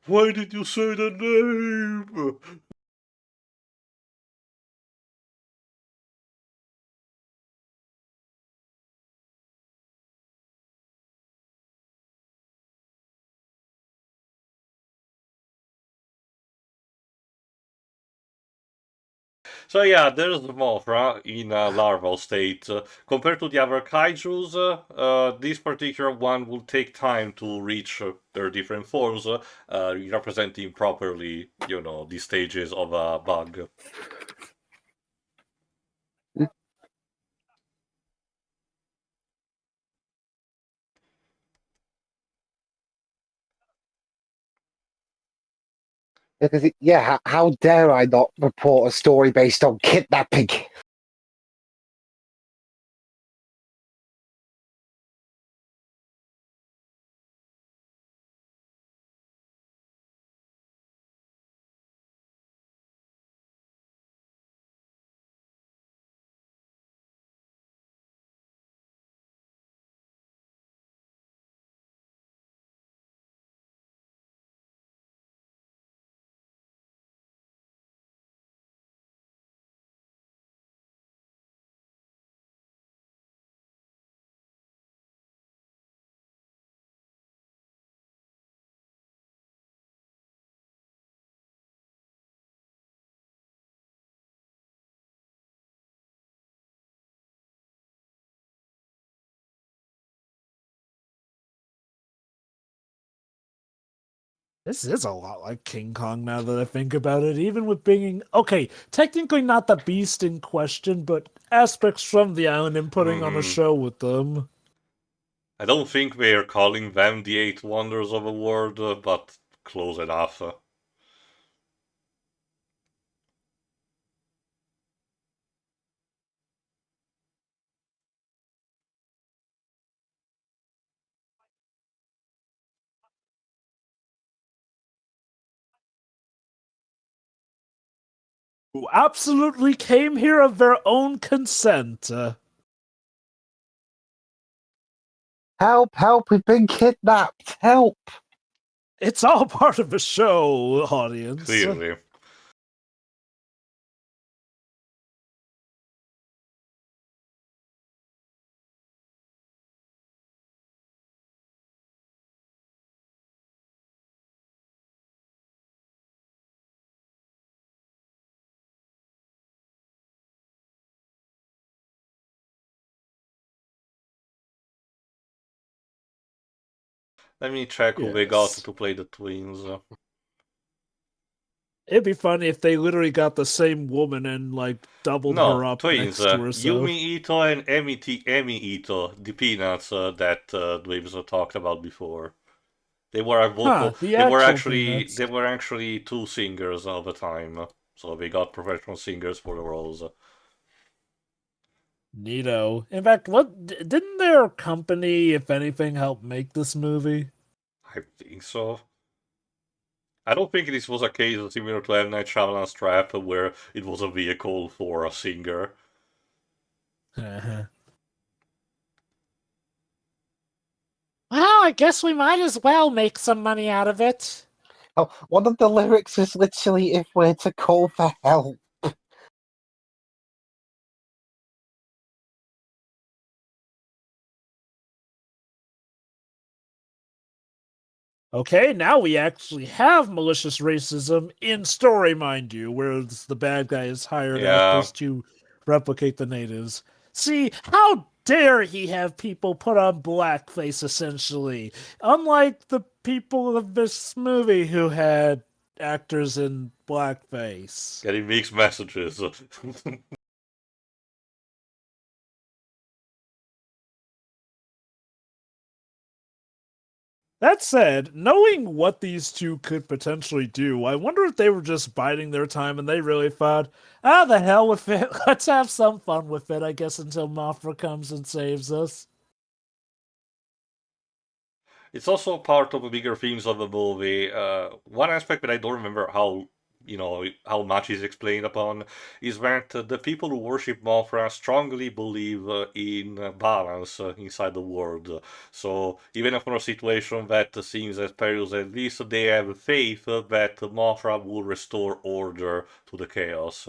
[SPEAKER 2] Why did you say the name? So yeah, there's the Mothra in a larval state. Compared to the other kaijus, this particular one will take time to reach their different forms, representing properly, the stages of a bug.
[SPEAKER 1] Because, yeah, how dare I not report a story based on kidnapping?
[SPEAKER 3] This is a lot like King Kong now that I think about it, even with being, okay, technically not the beast in question, but aspects from the island and putting on a
[SPEAKER 2] Hmm.
[SPEAKER 3] show with them.
[SPEAKER 2] I don't think we're calling them the Eight Wonders of the World, but close enough.
[SPEAKER 3] Who absolutely came here of their own consent.
[SPEAKER 1] Help, help, we've been kidnapped, help!
[SPEAKER 3] It's all part of the show, audience.
[SPEAKER 2] Clearly. Let me check who we got
[SPEAKER 3] Yes.
[SPEAKER 2] to play the twins.
[SPEAKER 3] It'd be funny if they literally got the same woman and like doubled her
[SPEAKER 2] No,
[SPEAKER 3] up
[SPEAKER 2] twins,
[SPEAKER 3] next to herself.
[SPEAKER 2] Yumi Ito and Emi Ito, the Peanuts that Dweebs talked about before. They were a
[SPEAKER 3] Huh,
[SPEAKER 2] vocal.
[SPEAKER 3] the
[SPEAKER 2] They were
[SPEAKER 3] actual
[SPEAKER 2] actually
[SPEAKER 3] Peanuts.
[SPEAKER 2] they were actually two singers all the time, so they got professional singers for the roles.
[SPEAKER 3] Neato. In fact, didn't their company, if anything, help make this movie?
[SPEAKER 2] I think so. I don't think this was a case similar to M. Night Shyamalan's Trap, where it was a vehicle for a singer.
[SPEAKER 3] Well, I guess we might as well make some money out of it.
[SPEAKER 1] Oh, one of the lyrics is literally "if we're to call for help."
[SPEAKER 3] Okay, now we actually have malicious racism in story, mind you, where the bad guy has hired
[SPEAKER 2] Yeah.
[SPEAKER 3] actors to replicate the natives. See, how dare he have people put on blackface, essentially? Unlike the people of this movie who had actors in blackface.
[SPEAKER 2] Getting mixed messages.
[SPEAKER 3] That said, knowing what these two could potentially do, I wonder if they were just biding their time and they really thought, the hell with it. Let's have some fun with it, I guess, until Mothra comes and saves us.
[SPEAKER 2] It's also part of the bigger themes of the movie. One aspect that I don't remember how much is explained upon is that the people who worship Mothra strongly believe in balance inside the world. So even if for a situation that seems as perilous, at least they have faith that Mothra will restore order to the chaos.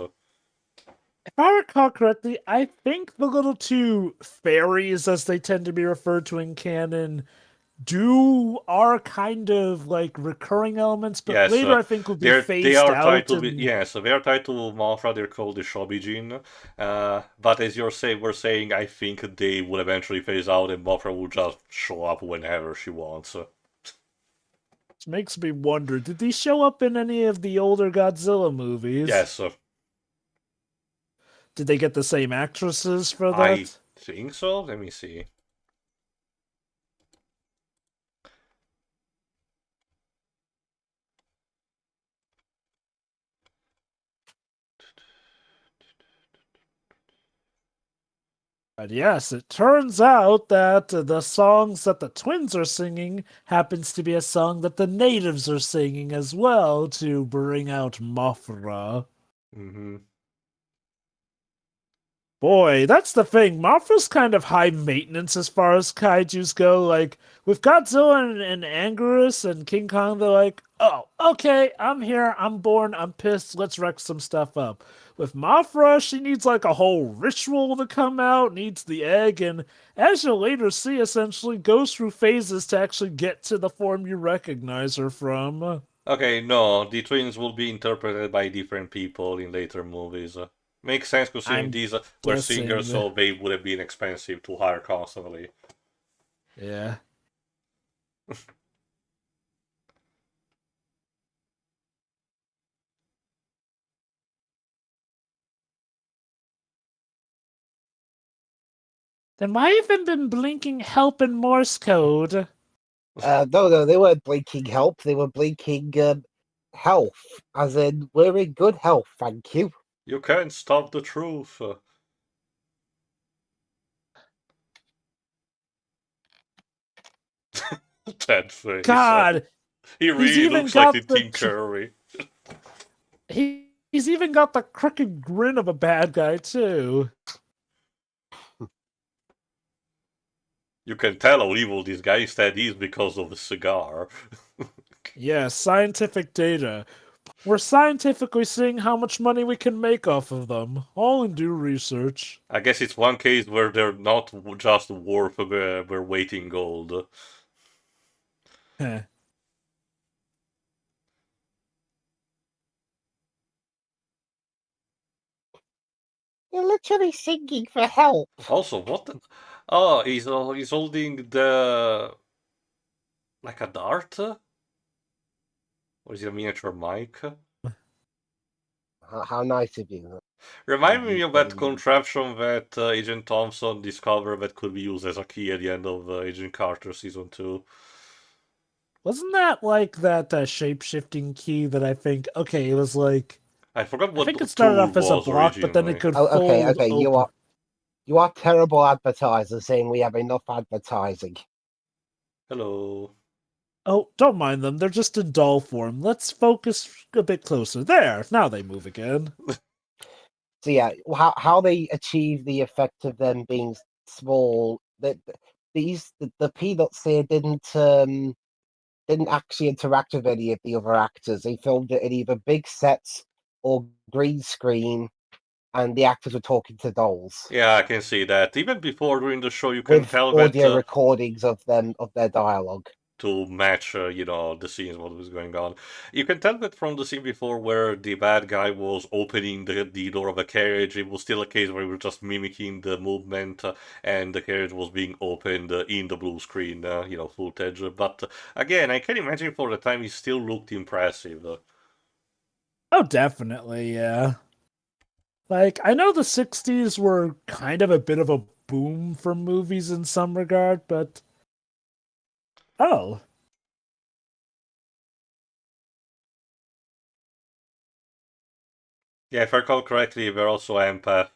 [SPEAKER 3] If I recall correctly, I think the little two fairies, as they tend to be referred to in canon, are kind of like recurring elements, but
[SPEAKER 2] Yes,
[SPEAKER 3] later I think will be
[SPEAKER 2] they
[SPEAKER 3] phased
[SPEAKER 2] are tied
[SPEAKER 3] out.
[SPEAKER 2] to
[SPEAKER 3] And
[SPEAKER 2] yes, they are tied to Mothra. They're called the Shobijin. But as we're saying, I think they will eventually phase out, and Mothra will just show up whenever she wants.
[SPEAKER 3] it makes me wonder, did these show up in any of the older Godzilla movies?
[SPEAKER 2] Yes,
[SPEAKER 3] Did they get the same actresses for
[SPEAKER 2] I
[SPEAKER 3] that?
[SPEAKER 2] think so. Let me see.
[SPEAKER 3] But yes, it turns out that the songs that the twins are singing happens to be a song that the natives are singing as well to bring out Mothra.
[SPEAKER 2] Hmm.
[SPEAKER 3] Boy, that's the thing. Mothra's kind of high maintenance as far as kaijus go. Like, with Godzilla and Anguirus and King Kong, they're like, oh, okay, I'm here, I'm born, I'm pissed, let's wreck some stuff up. With Mothra, she needs like a whole ritual to come out, needs the egg, and as you'll later see, essentially goes through phases to actually get to the form you recognize her from.
[SPEAKER 2] Okay, no, the twins will be interpreted by different people in later movies. Makes sense considering
[SPEAKER 3] I'm
[SPEAKER 2] these were singers,
[SPEAKER 3] guessing.
[SPEAKER 2] so they would have been expensive to hire constantly.
[SPEAKER 3] Yeah. Then why even been blinking help in Morse code?
[SPEAKER 1] No, they weren't blinking help. They were blinking health, as in we're in good health, thank you.
[SPEAKER 2] You can't stop the truth. That face.
[SPEAKER 3] God,
[SPEAKER 2] He
[SPEAKER 3] he's
[SPEAKER 2] really
[SPEAKER 3] even
[SPEAKER 2] looks like the
[SPEAKER 3] got
[SPEAKER 2] Tim Curry.
[SPEAKER 3] he's even got the crooked grin of a bad guy too.
[SPEAKER 2] You can tell how evil this guy instead is because of the cigar.
[SPEAKER 3] Yeah, scientific data. We're scientifically seeing how much money we can make off of them, all in due research.
[SPEAKER 2] I guess it's one case where they're not just worth their weight in gold.
[SPEAKER 3] Heh.
[SPEAKER 1] You're literally singing for help.
[SPEAKER 2] Also, what the... Oh, he's holding the... Like a dart? Or is it a miniature mic?
[SPEAKER 1] How nice of you.
[SPEAKER 2] Remind me
[SPEAKER 1] You
[SPEAKER 2] of that
[SPEAKER 1] can-
[SPEAKER 2] contraption that Agent Thompson discovered that could be used as a key at the end of Agent Carter Season 2.
[SPEAKER 3] Wasn't that like that shape-shifting key that I think? Okay, it was like
[SPEAKER 2] I forgot
[SPEAKER 3] I
[SPEAKER 2] what
[SPEAKER 3] think
[SPEAKER 2] the
[SPEAKER 3] it started
[SPEAKER 2] tool
[SPEAKER 3] off as a
[SPEAKER 2] was
[SPEAKER 3] block, but then it
[SPEAKER 2] originally.
[SPEAKER 3] could
[SPEAKER 1] Oh, okay,
[SPEAKER 3] fold
[SPEAKER 1] okay.
[SPEAKER 3] open.
[SPEAKER 1] You are terrible advertisers saying we have enough advertising.
[SPEAKER 2] Hello.
[SPEAKER 3] Oh, don't mind them. They're just in doll form. Let's focus a bit closer. There. Now they move again.
[SPEAKER 1] So yeah, how they achieve the effect of them being small. That the peanuts here didn't actually interact with any of the other actors. They filmed it in either big sets or green screen, and the actors were talking to dolls
[SPEAKER 2] Yeah, I can see that. Even before during the show, you can
[SPEAKER 1] with
[SPEAKER 2] tell
[SPEAKER 1] audio
[SPEAKER 2] that
[SPEAKER 1] recordings of their dialogue.
[SPEAKER 2] to match, the scenes, what was going on. You can tell that from the scene before where the bad guy was opening the door of a carriage. It was still a case where he was just mimicking the movement, and the carriage was being opened in the blue screen, footage. But again, I can imagine for the time he still looked impressive.
[SPEAKER 3] Oh, definitely, yeah. Like, I know the 60s were kind of a bit of a boom for movies in some regard, but. Oh.
[SPEAKER 2] Yeah, if I recall correctly, we're also empath.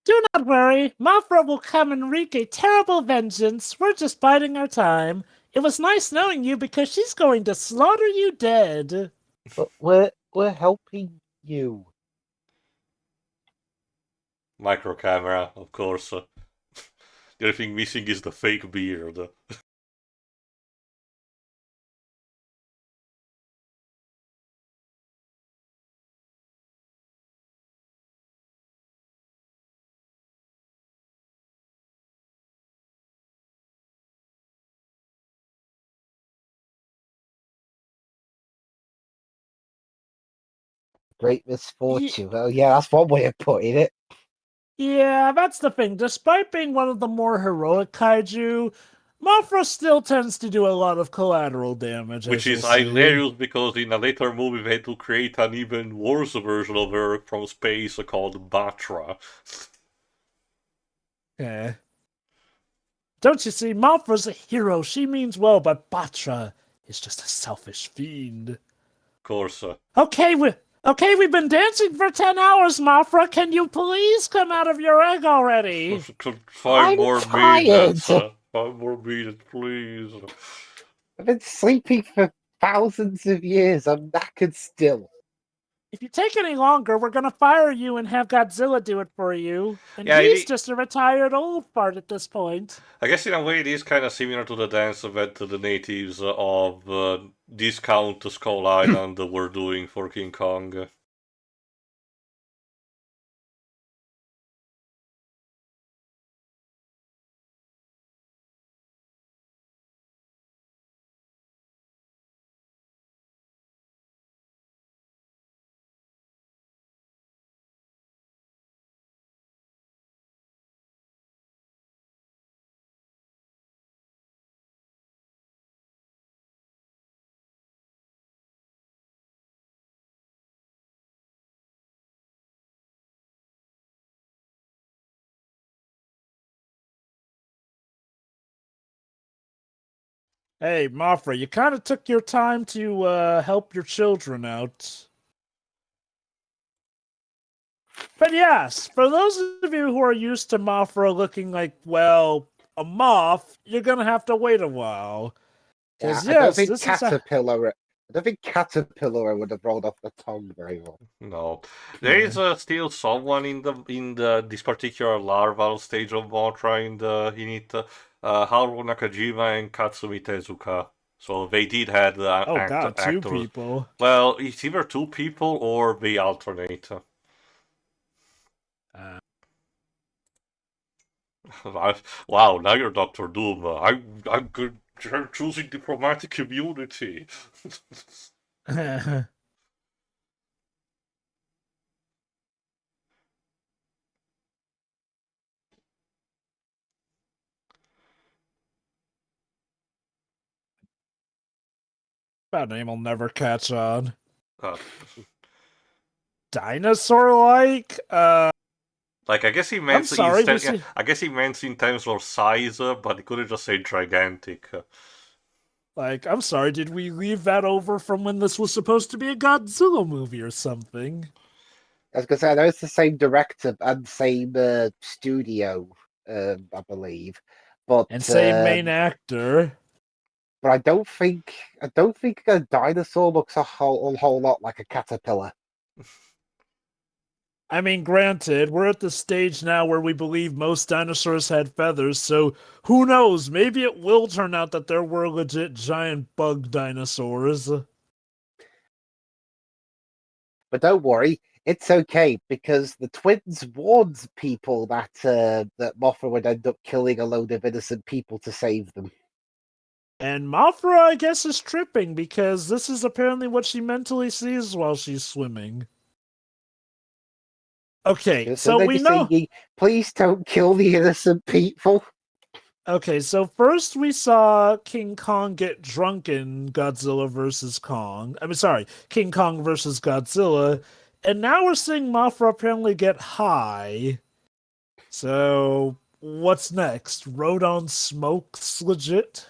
[SPEAKER 3] Do not worry. Mothra will come and wreak a terrible vengeance. We're just biding our time. It was nice knowing you because she's going to slaughter you dead.
[SPEAKER 1] But we're helping you.
[SPEAKER 2] Micro camera, of course. The only thing missing is the fake beard.
[SPEAKER 1] Great misfortune. Well, yeah, that's one way of putting it.
[SPEAKER 3] Yeah, that's the thing. Despite being one of the more heroic kaiju, Mothra still tends to do a lot of collateral damage,
[SPEAKER 2] Which
[SPEAKER 3] as you'll
[SPEAKER 2] is
[SPEAKER 3] see.
[SPEAKER 2] hilarious because in a later movie they had to create an even worse version of her from space called Batra.
[SPEAKER 3] Yeah. Don't you see, Mothra's a hero. She means well, but Batra is just a selfish fiend.
[SPEAKER 2] Of course.
[SPEAKER 3] Okay, we've been dancing for 10 hours, Mothra. Can you please come out of your egg already?
[SPEAKER 2] 5
[SPEAKER 1] I'm
[SPEAKER 2] more
[SPEAKER 1] tired.
[SPEAKER 2] minutes. 5 more minutes, please.
[SPEAKER 1] I've been sleeping for thousands of years. I'm knackered still.
[SPEAKER 3] If you take any longer, we're gonna fire you and have Godzilla do it for you. And
[SPEAKER 2] Yeah,
[SPEAKER 3] he's just a retired old fart at this point.
[SPEAKER 2] I guess in a way it is kind of similar to the dance that the natives of Discount Skull Island were doing for King Kong.
[SPEAKER 3] Hey, Mothra, you kind of took your time to help your children out. But yes, for those of you who are used to Mothra looking like, well, a moth, you're gonna have to wait a while.
[SPEAKER 1] Yeah,
[SPEAKER 3] Because
[SPEAKER 1] I don't
[SPEAKER 3] yes,
[SPEAKER 1] think
[SPEAKER 3] this is a...
[SPEAKER 1] Caterpillar would have rolled off the tongue very well.
[SPEAKER 2] No, there is still someone in this particular larval stage of Mothra in it. Haru Nakajima and Katsumi Tezuka. So they did have
[SPEAKER 3] Oh god, two
[SPEAKER 2] actors.
[SPEAKER 3] people.
[SPEAKER 2] Well, it's either 2 people or they alternate. Wow, now you're Doctor Doom. I'm choosing diplomatic immunity.
[SPEAKER 3] That name will never catch on.
[SPEAKER 2] Uh,
[SPEAKER 3] Dinosaur-like?
[SPEAKER 2] like I guess he meant I guess he meant in terms of size, but he couldn't just say gigantic.
[SPEAKER 3] Like, I'm sorry, did we leave that over from when this was supposed to be a Godzilla movie or something?
[SPEAKER 1] I was going to say, I know it's the same director and same studio, I believe, but
[SPEAKER 3] And same main actor.
[SPEAKER 1] But I don't think a dinosaur looks a whole lot like a caterpillar.
[SPEAKER 3] I mean, granted, we're at the stage now where we believe most dinosaurs had feathers, so who knows? Maybe it will turn out that there were legit giant bug dinosaurs.
[SPEAKER 1] But don't worry, it's okay, because the twins warned people that that Mothra would end up killing a load of innocent people to save them.
[SPEAKER 3] And Mothra, I guess, is tripping, because this is apparently what she mentally sees while she's swimming. Okay, so we know...
[SPEAKER 1] Singing, please don't kill the innocent people.
[SPEAKER 3] Okay, so first we saw King Kong get drunk in Godzilla vs. Kong. King Kong versus Godzilla. And now we're seeing Mothra apparently get high. So, what's next? Road on Smoke's legit?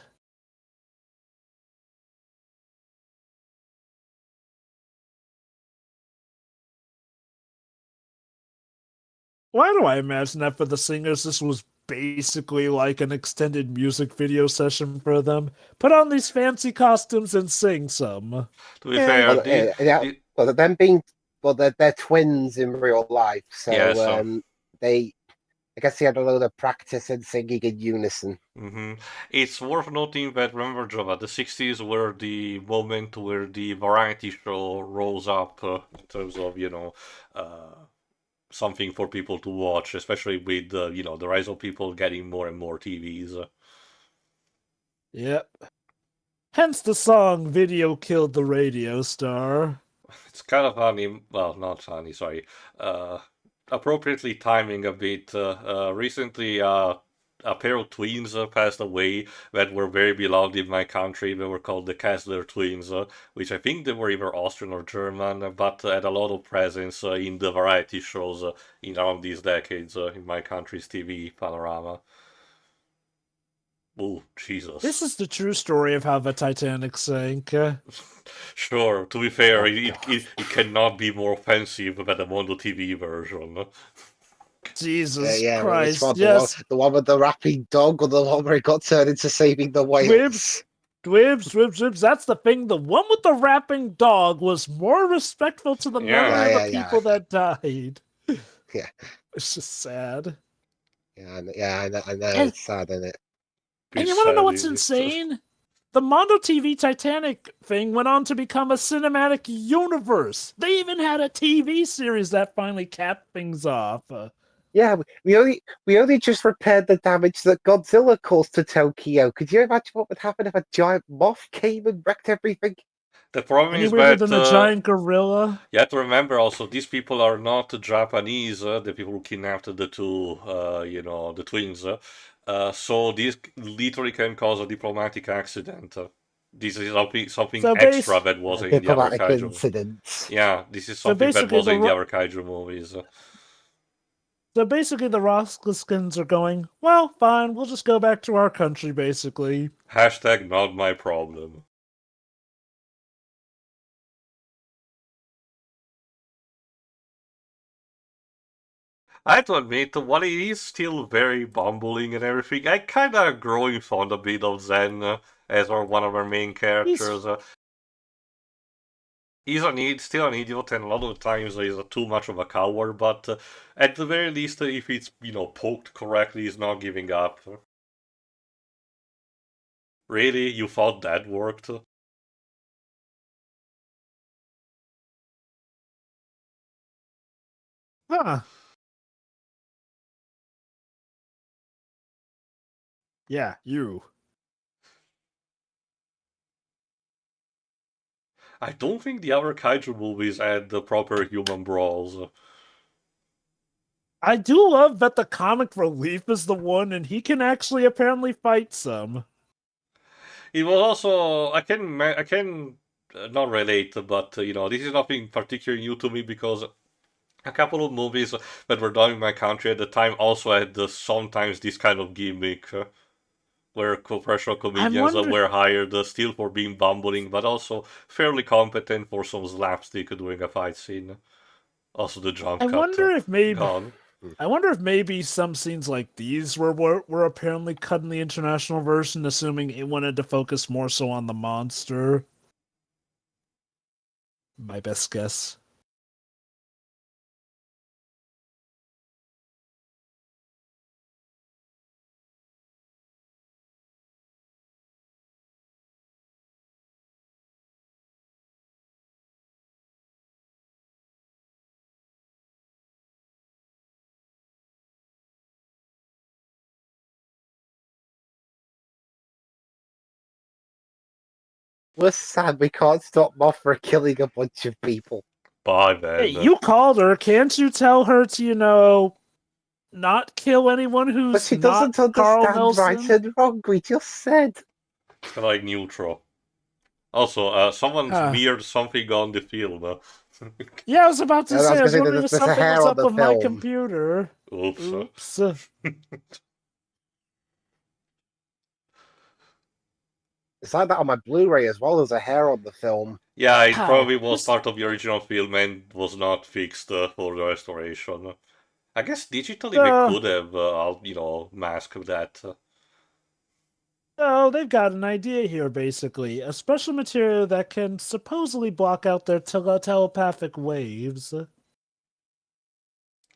[SPEAKER 3] Why do I imagine that for the singers this was basically like an extended music video session for them? Put on these fancy costumes and sing some.
[SPEAKER 2] To be fair,
[SPEAKER 1] they're twins in real life, so
[SPEAKER 2] yeah,
[SPEAKER 1] I guess they had a load of practice and singing in unison.
[SPEAKER 2] Mm-hmm. It's worth noting that, remember, Java, the 60s were the moment where the variety show rose up in terms of, something for people to watch, especially with, the rise of people getting more and more TVs.
[SPEAKER 3] Yep. Hence the song Video Killed the Radio Star.
[SPEAKER 2] It's kind of funny, well, not funny, sorry, appropriately timing a bit. Recently, a pair of twins passed away that were very beloved in my country. They were called the Kessler twins, which I think they were either Austrian or German, but had a lot of presence in the variety shows in around these decades in my country's TV panorama. Oh, Jesus.
[SPEAKER 3] This is the true story of how the Titanic sank.
[SPEAKER 2] Sure, to be fair, it cannot be more offensive than the Mondo TV version.
[SPEAKER 3] Jesus Christ, yes.
[SPEAKER 1] The one with the rapping dog, or the one where it got turned into saving the whales?
[SPEAKER 3] Dwibs, that's the thing. The one with the rapping dog was more respectful to the memory of the people that died.
[SPEAKER 1] Yeah.
[SPEAKER 3] It's just sad.
[SPEAKER 1] I know, it's sad, isn't it?
[SPEAKER 3] And you want to know what's insane? The Mondo TV Titanic thing went on to become a cinematic universe. They even had a TV series that finally capped things off.
[SPEAKER 1] Yeah, we only just repaired the damage that Godzilla caused to Tokyo. Could you imagine what would happen if a giant moth came and wrecked everything?
[SPEAKER 2] The problem is
[SPEAKER 3] that than a giant gorilla.
[SPEAKER 2] You have to remember also, these people are not Japanese. The people who kidnapped the two, the twins. So this literally can cause a diplomatic accident. This is something extra that wasn't in the other kaiju
[SPEAKER 1] incidents.
[SPEAKER 2] Yeah, this is something that wasn't in the other kaiju movies.
[SPEAKER 3] So basically the Roskliskins are going, well, fine, we'll just go back to our country, basically.
[SPEAKER 2] Hashtag not my problem. I have to admit, while he is still very bumbling and everything, I kinda growing fond a bit of Zen as one of our main characters. He's still an idiot, and a lot of times he's too much of a coward, but at the very least, if it's, poked correctly, he's not giving up. Really? You thought that worked?
[SPEAKER 3] Huh. Yeah, you.
[SPEAKER 2] I don't think the other kaiju movies had the proper human brawls.
[SPEAKER 3] I do love that the comic relief is the one, and he can actually apparently fight some.
[SPEAKER 2] It was also I can not relate, but this is nothing particularly new to me because a couple of movies that were done in my country at the time also had sometimes this kind of gimmick where professional
[SPEAKER 3] I'm
[SPEAKER 2] comedians
[SPEAKER 3] wondering.
[SPEAKER 2] were hired still for being bumbling, but also fairly competent for some slapstick during a fight scene. Also, the jump
[SPEAKER 3] I
[SPEAKER 2] cut
[SPEAKER 3] wonder if maybe.
[SPEAKER 2] gone.
[SPEAKER 3] I wonder if maybe some scenes like these were apparently cut in the international version, assuming it wanted to focus more so on the monster. My best guess.
[SPEAKER 1] We're sad we can't stop Mothra killing a bunch of people.
[SPEAKER 2] Bye,
[SPEAKER 3] Hey,
[SPEAKER 2] man.
[SPEAKER 3] you called her. Can't you tell her to, not kill anyone
[SPEAKER 1] But
[SPEAKER 3] who's
[SPEAKER 1] she
[SPEAKER 3] not
[SPEAKER 1] doesn't
[SPEAKER 3] Carl
[SPEAKER 1] understand right
[SPEAKER 3] Nelson?
[SPEAKER 1] and wrong, we just said.
[SPEAKER 2] Like neutral. Also, someone
[SPEAKER 3] Huh.
[SPEAKER 2] smeared something on the film.
[SPEAKER 3] Yeah, I was about to
[SPEAKER 1] I was
[SPEAKER 3] say, I
[SPEAKER 1] gonna
[SPEAKER 3] was
[SPEAKER 1] say
[SPEAKER 3] wondering if
[SPEAKER 1] there's a
[SPEAKER 3] something
[SPEAKER 1] hair
[SPEAKER 3] was
[SPEAKER 1] on
[SPEAKER 3] up
[SPEAKER 1] the
[SPEAKER 3] with my
[SPEAKER 1] film.
[SPEAKER 3] computer.
[SPEAKER 2] Oops.
[SPEAKER 3] Oops.
[SPEAKER 1] It's like that on my Blu-ray as well. There's a hair on the film.
[SPEAKER 2] Yeah, it
[SPEAKER 3] Hi.
[SPEAKER 2] probably was part of the original film and was not fixed for the restoration. I guess digitally we could have, masked that.
[SPEAKER 3] Oh, they've got an idea here, basically. A special material that can supposedly block out their telepathic waves.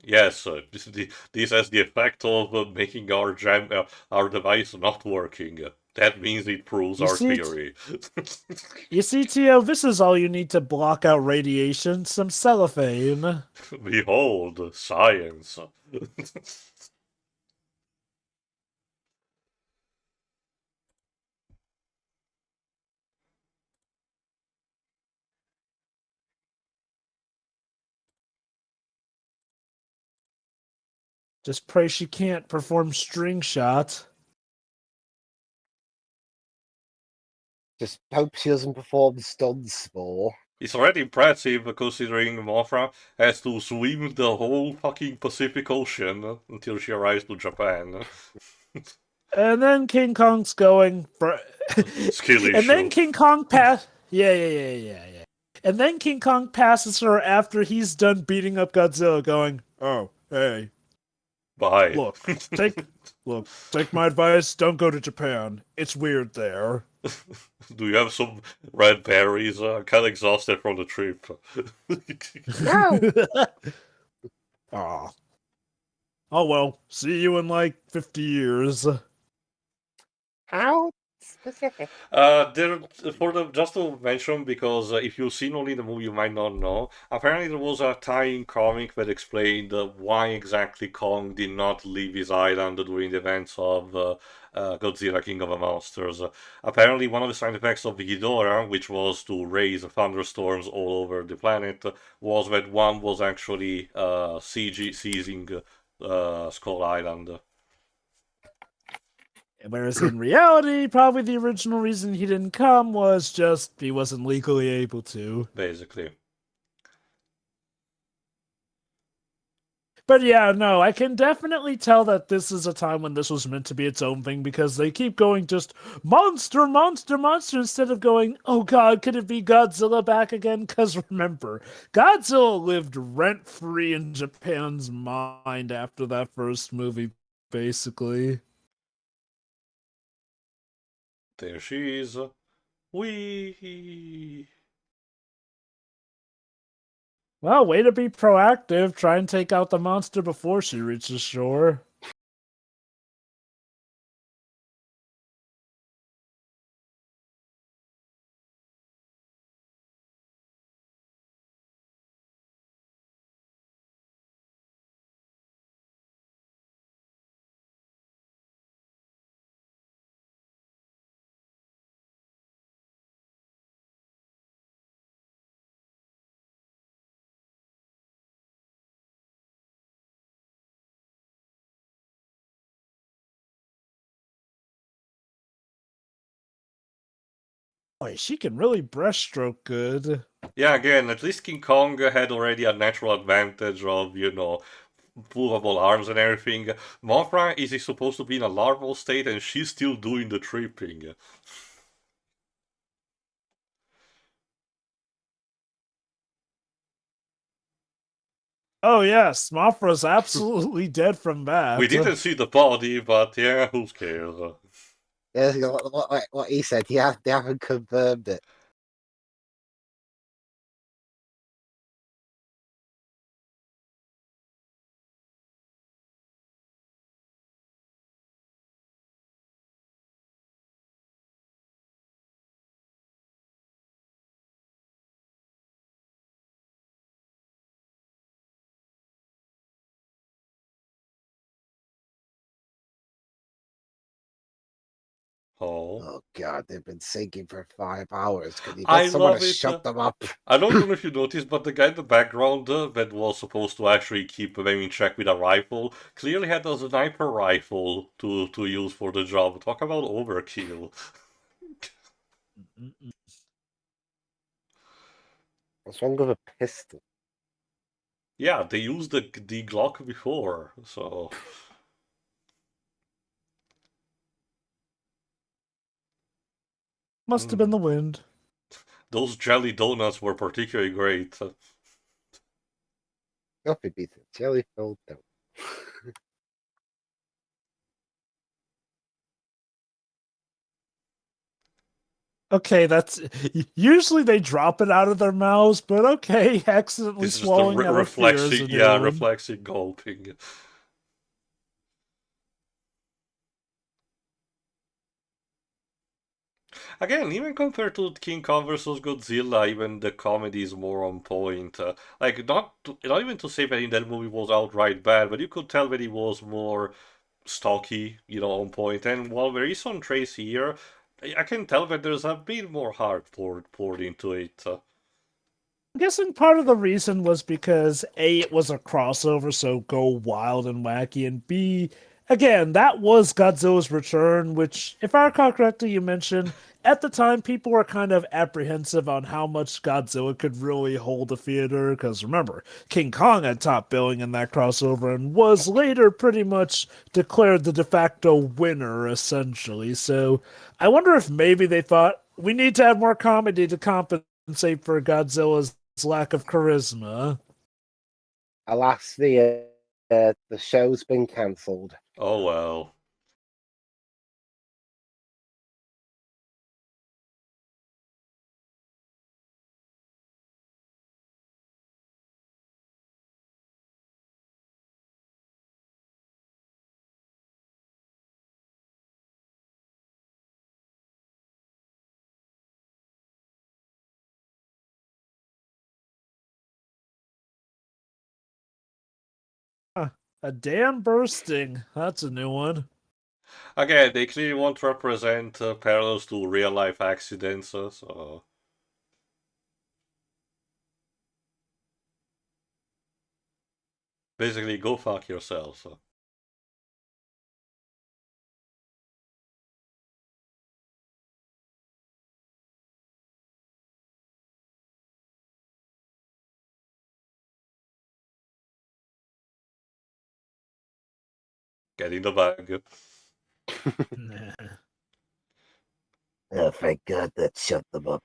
[SPEAKER 2] Yes, this has the effect of making our device not working. That means it proves
[SPEAKER 3] You
[SPEAKER 2] our
[SPEAKER 3] see,
[SPEAKER 2] theory.
[SPEAKER 3] you see, Tio, this is all you need to block out radiation, some cellophane.
[SPEAKER 2] Behold, science.
[SPEAKER 3] Just pray she can't perform string shot.
[SPEAKER 1] Just hope she doesn't perform stunts more.
[SPEAKER 2] It's already impressive considering Mothra has to swim the whole fucking Pacific Ocean until she arrives to Japan.
[SPEAKER 3] And then King Kong's going for...
[SPEAKER 2] Skill
[SPEAKER 3] and then
[SPEAKER 2] issue.
[SPEAKER 3] King Kong Yeah. And then King Kong passes her after he's done beating up Godzilla, going, "Oh, hey,
[SPEAKER 2] Bye.
[SPEAKER 3] take my advice, don't go to Japan. It's weird there."
[SPEAKER 2] Do you have some red berries? I'm kinda exhausted from the trip.
[SPEAKER 1] No!
[SPEAKER 3] Aw. Oh well, see you in like 50 years.
[SPEAKER 1] How specific?
[SPEAKER 2] Just to mention, because if you've seen only the movie, you might not know. Apparently, there was a tie-in comic that explained why exactly Kong did not leave his island during the events of Godzilla King of the Monsters. Apparently, one of the side effects of the Ghidorah, which was to raise thunderstorms all over the planet, was that one was actually seizing Skull Island.
[SPEAKER 3] Whereas in reality, probably the original reason he didn't come was just he wasn't legally able to.
[SPEAKER 2] Basically.
[SPEAKER 3] But yeah, no, I can definitely tell that this is a time when this was meant to be its own thing because they keep going just monster, monster, monster instead of going, oh god, could it be Godzilla back again? Because remember, Godzilla lived rent free in Japan's mind after that first movie, basically.
[SPEAKER 2] There she is. Whee!
[SPEAKER 3] Well, way to be proactive. Try and take out the monster before she reaches shore. Boy, she can really breaststroke good.
[SPEAKER 2] Yeah, again, at least King Kong had already a natural advantage of, movable arms and everything. Mothra is supposed to be in a larval state, and she's still doing the tripping.
[SPEAKER 3] Oh yes, Mothra's absolutely dead from that.
[SPEAKER 2] We didn't see the body, but yeah, who cares?
[SPEAKER 1] Yeah, what he said, they haven't confirmed it.
[SPEAKER 2] Oh.
[SPEAKER 1] Oh god, they've been sinking for 5 hours. Can you
[SPEAKER 2] I
[SPEAKER 1] get someone
[SPEAKER 2] love
[SPEAKER 1] to
[SPEAKER 2] it.
[SPEAKER 1] shut them up?
[SPEAKER 2] I don't know if you noticed, but the guy in the background that was supposed to actually keep them in check with a rifle clearly had a sniper rifle to use for the job. Talk about overkill.
[SPEAKER 1] What's wrong with a pistol?
[SPEAKER 2] Yeah, they used the Glock before, so...
[SPEAKER 3] Must have been the wind.
[SPEAKER 2] Those jelly donuts were particularly great.
[SPEAKER 1] Nothing beats a jelly-filled donut.
[SPEAKER 3] Okay, that's usually they drop it out of their mouths, but okay, accidentally
[SPEAKER 2] This is the
[SPEAKER 3] swallowing out of fear is a
[SPEAKER 2] reflexing,
[SPEAKER 3] new
[SPEAKER 2] yeah,
[SPEAKER 3] one.
[SPEAKER 2] reflexing gulping. Again, even compared to King Kong versus Godzilla, even the comedy is more on point. Like, not even to say that in that movie was outright bad, but you could tell that he was more stocky, on point. And while there is some trace here, I can tell that there's a bit more heart poured into it.
[SPEAKER 3] I'm guessing part of the reason was because A, it was a crossover, so go wild and wacky, and B, again, that was Godzilla's return, which, if I recall correctly, you mentioned at the time people were kind of apprehensive on how much Godzilla could really hold a theater, because remember, King Kong had top billing in that crossover and was later pretty much declared the de facto winner, essentially. So I wonder if maybe they thought we need to have more comedy to compensate for Godzilla's lack of charisma.
[SPEAKER 1] Alas, the show's been cancelled.
[SPEAKER 2] Oh well.
[SPEAKER 3] A dam bursting. That's a new one.
[SPEAKER 2] Again, they clearly want to represent parallels to real life accidents, so. Basically, go fuck yourself. Get in the bag.
[SPEAKER 1] Oh, thank God that shut them up.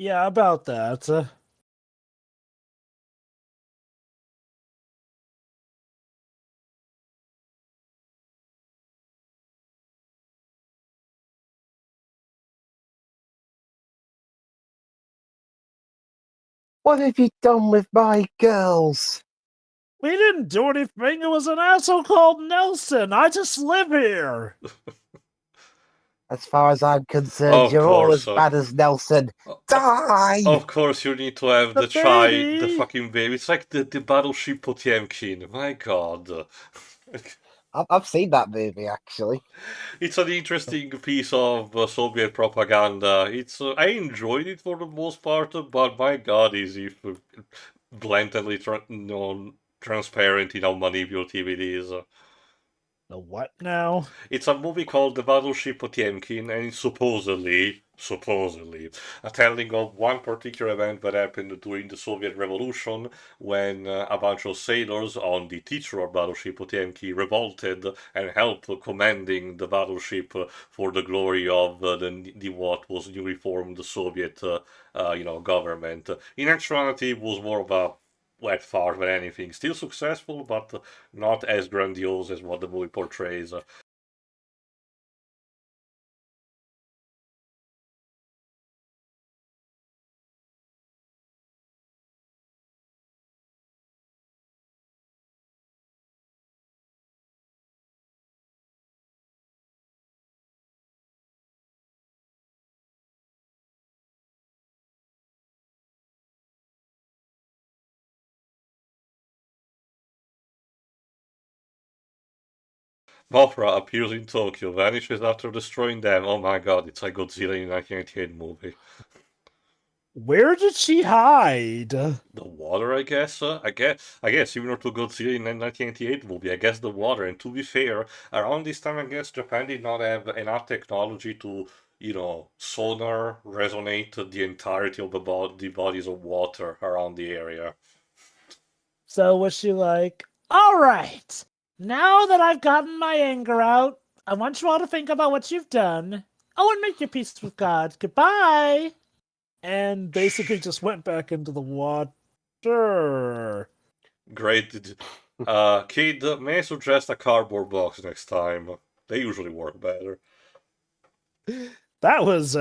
[SPEAKER 3] Yeah, about that.
[SPEAKER 1] What have you done with my girls?
[SPEAKER 3] We didn't do anything. It was an asshole called Nelson. I just live here.
[SPEAKER 1] As far as I'm concerned,
[SPEAKER 2] Of
[SPEAKER 1] you're all as
[SPEAKER 2] course.
[SPEAKER 1] bad as Nelson. Die!
[SPEAKER 2] Of course, you need to have
[SPEAKER 3] The
[SPEAKER 2] the
[SPEAKER 3] baby!
[SPEAKER 2] fucking baby. It's like the Battleship Potemkin. My god.
[SPEAKER 1] I've seen that movie, actually.
[SPEAKER 2] It's an interesting piece of Soviet propaganda. It's I enjoyed it for the most part, but my god, is it blatantly transparent in how manipulative it is.
[SPEAKER 3] The what now?
[SPEAKER 2] It's a movie called The Battleship Potemkin, and it's supposedly a telling of one particular event that happened during the Soviet Revolution when a bunch of sailors on the titular battleship Potemkin revolted and helped commanding the battleship for the glory of the what was newly formed Soviet government. In actuality, it was more of a wet fart than anything. Still successful, but not as grandiose as what the movie portrays. Mothra appears in Tokyo, vanishes after destroying them. Oh my god, it's a Godzilla in 1988 movie.
[SPEAKER 3] Where did she hide?
[SPEAKER 2] The water, I guess. I guess similar to Godzilla in the 1988 movie. I guess the water. And to be fair, around this time, I guess Japan did not have enough technology to, sonar resonate the entirety of the bodies of water around the area.
[SPEAKER 3] So was she like, all right, now that I've gotten my anger out, I want you all to think about what you've done. Oh, and make your peace with God. Goodbye. And basically just went back into the water.
[SPEAKER 2] Great. Kid, may I suggest a cardboard box next time? They usually work better.
[SPEAKER 3] That was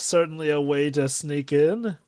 [SPEAKER 3] certainly a way to sneak in.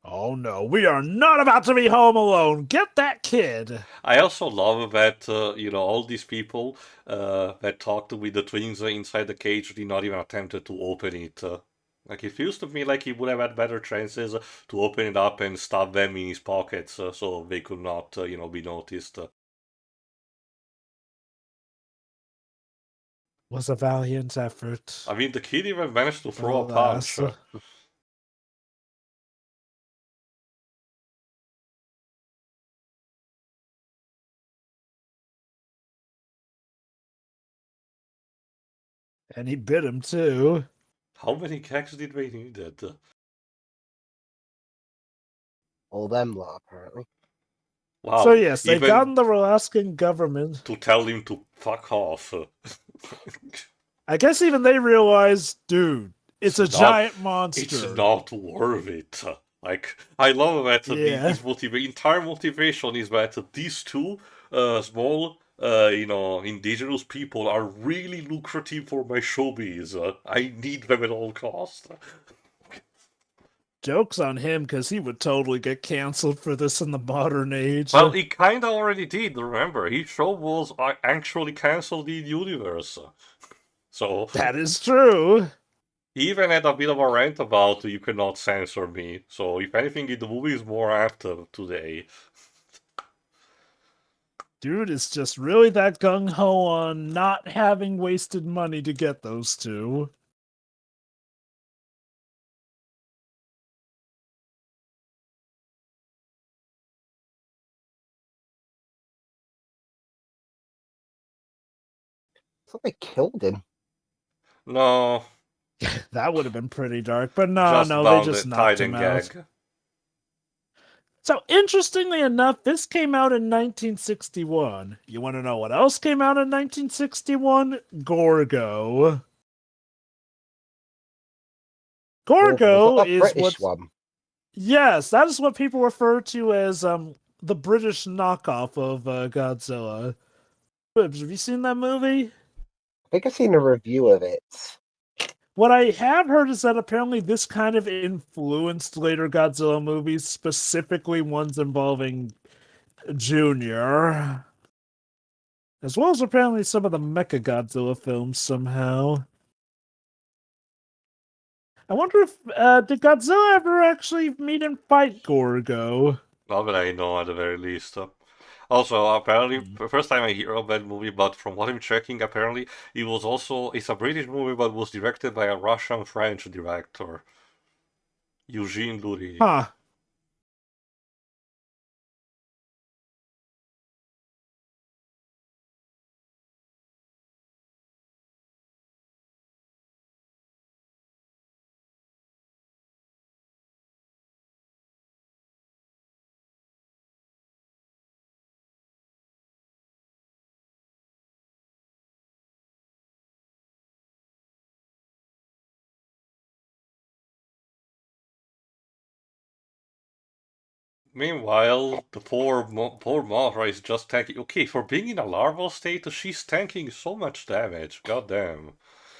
[SPEAKER 3] Oh no, we are not about to be home alone. Get that kid.
[SPEAKER 2] I also love that all these people that talked with the twins inside the cage did not even attempt to open it. Like it feels to me like he would have had better chances to open it up and stuff them in his pockets so they could not be noticed.
[SPEAKER 3] Was a valiant effort.
[SPEAKER 2] I mean, the kid even managed to throw a punch.
[SPEAKER 3] Alas. And he bit him too.
[SPEAKER 2] How many gags did they need?
[SPEAKER 1] All them lot, apparently.
[SPEAKER 2] Wow.
[SPEAKER 3] So yes, they've
[SPEAKER 2] even
[SPEAKER 3] gotten the Alaskan government.
[SPEAKER 2] to tell him to fuck off.
[SPEAKER 3] I guess even they realize, dude, it's a giant monster.
[SPEAKER 2] It's not worth it. Like, I love that his entire motivation is that these two small, indigenous people are really lucrative for my showbiz. I need them at all costs.
[SPEAKER 3] Joke's on him, because he would totally get canceled for this in the modern age.
[SPEAKER 2] Well, he kinda already did, remember. His show was actually cancelled in universe. So
[SPEAKER 3] that is true.
[SPEAKER 2] He even had a bit of a rant about you cannot censor me. So if anything, the movie is more apt today.
[SPEAKER 3] Dude is just really that gung-ho on not having wasted money to get those two.
[SPEAKER 1] thought they killed him.
[SPEAKER 2] No,
[SPEAKER 3] That would have been pretty dark, but
[SPEAKER 2] just
[SPEAKER 3] they
[SPEAKER 2] bound
[SPEAKER 3] just
[SPEAKER 2] it,
[SPEAKER 3] knocked
[SPEAKER 2] tied
[SPEAKER 3] him
[SPEAKER 2] and
[SPEAKER 3] out.
[SPEAKER 2] gag.
[SPEAKER 3] So, interestingly enough, this came out in 1961. You want to know what else came out in 1961? Gorgo.
[SPEAKER 1] Was
[SPEAKER 3] Gorgo
[SPEAKER 1] that a
[SPEAKER 3] is
[SPEAKER 1] British
[SPEAKER 3] what's...
[SPEAKER 1] one?
[SPEAKER 3] Yes, that is what people refer to as the British knockoff of Godzilla. Bibbs, have you seen that movie?
[SPEAKER 1] I think I've seen a review of it.
[SPEAKER 3] What I have heard is that apparently this kind of influenced later Godzilla movies, specifically ones involving Junior, as well as apparently some of the Mecha Godzilla films somehow. I wonder if did Godzilla ever actually meet and fight Gorgo?
[SPEAKER 2] Not that I know, at the very least. Also, apparently, the first time I hear of that movie, but from what I'm checking, apparently it's a British movie, but was directed by a Russian-French director, Eugene Lurie.
[SPEAKER 3] Huh.
[SPEAKER 2] Meanwhile, the poor Mothra is just tanking. Okay, for being in a larval state, she's tanking so much damage. Goddamn.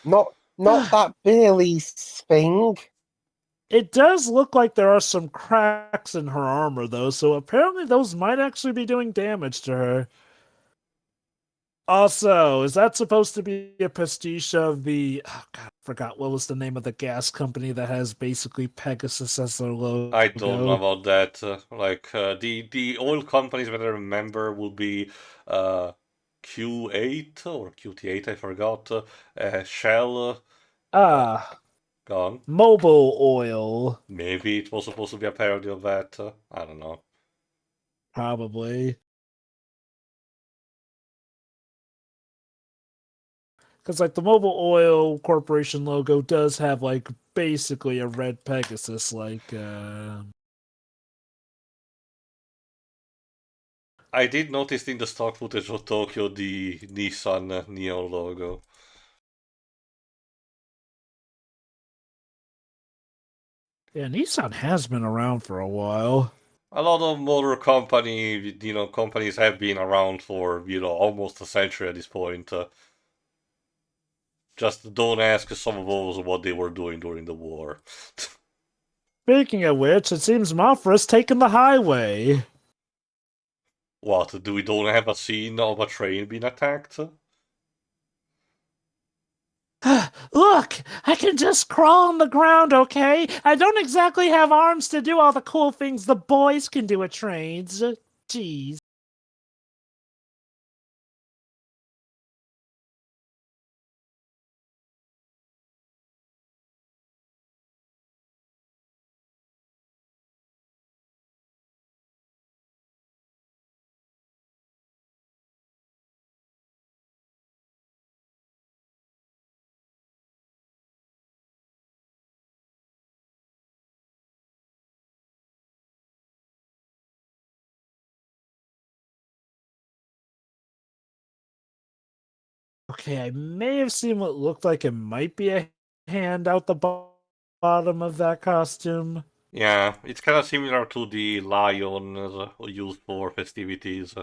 [SPEAKER 1] Not that Bailey's thing.
[SPEAKER 3] It does look like there are some cracks in her armor, though, so apparently those might actually be doing damage to her. Also, is that supposed to be a pastiche of the... Oh, God, I forgot what was the name of the gas company that has basically Pegasus as their logo?
[SPEAKER 2] I don't know about that. The oil companies that I remember will be Q8 or QT8, I forgot. Shell. Gone.
[SPEAKER 3] Mobile Oil.
[SPEAKER 2] Maybe it was supposed to be a parody of that. I don't know.
[SPEAKER 3] Probably. Because, like, the Mobile Oil Corporation logo does have, like, basically a red Pegasus, like,
[SPEAKER 2] I did notice in the stock footage of Tokyo the Nissan neon logo.
[SPEAKER 3] Yeah, Nissan has been around for a while.
[SPEAKER 2] A lot of motor companies have been around for, almost a century at this point. Just don't ask some of those what they were doing during the war.
[SPEAKER 3] Speaking of which, it seems Mothra's taken the highway.
[SPEAKER 2] What, do we don't have a scene of a train being attacked?
[SPEAKER 3] Look, I can just crawl on the ground, okay? I don't exactly have arms to do all the cool things the boys can do at trains. Jeez. Okay, I may have seen what looked like it might be a hand out the bottom of that costume.
[SPEAKER 2] Yeah, it's kind of similar to the lion used for festivities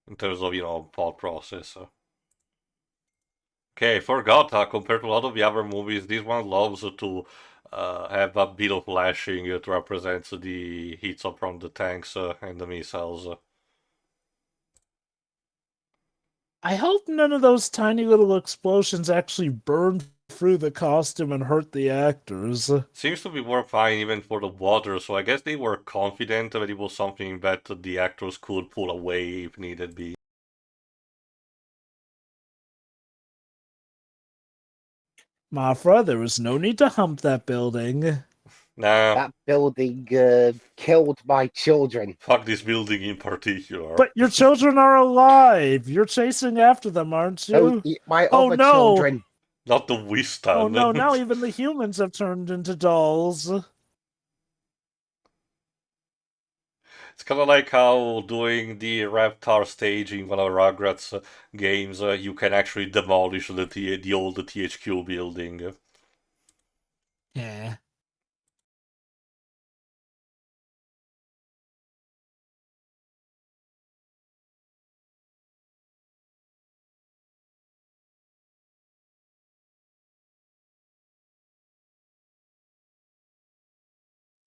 [SPEAKER 2] in terms of, thought process. Okay, forgot, compared to a lot of the other movies, this one loves to have a bit of flashing to represent the hits from the tanks and the missiles.
[SPEAKER 3] I hope none of those tiny little explosions actually burned through the costume and hurt the actors.
[SPEAKER 2] Seems to be work fine even for the water, so I guess they were confident that it was something that the actors could pull away if needed be.
[SPEAKER 3] Mothra, there was no need to hump that building.
[SPEAKER 2] Nah,
[SPEAKER 1] That building killed my children.
[SPEAKER 2] fuck this building in particular.
[SPEAKER 3] But your children are alive. You're chasing after them, aren't you?
[SPEAKER 1] My
[SPEAKER 3] Oh,
[SPEAKER 1] other
[SPEAKER 3] no.
[SPEAKER 1] children.
[SPEAKER 2] Not the Wistan.
[SPEAKER 3] Oh no, now even the humans have turned into dolls.
[SPEAKER 2] It's kind of like how doing the Reptar stage in one of Rugrats games, you can actually demolish the old THQ building.
[SPEAKER 3] Yeah.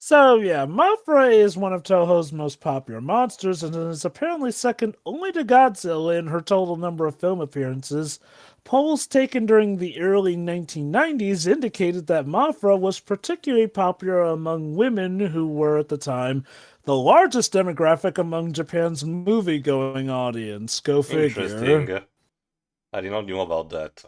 [SPEAKER 3] So yeah, Mothra is one of Toho's most popular monsters and is apparently second only to Godzilla in her total number of film appearances. Polls taken during the early 1990s indicated that Mothra was particularly popular among women who were at the time the largest demographic among Japan's movie-going audience. Go figure.
[SPEAKER 2] Interesting. I did not know about that.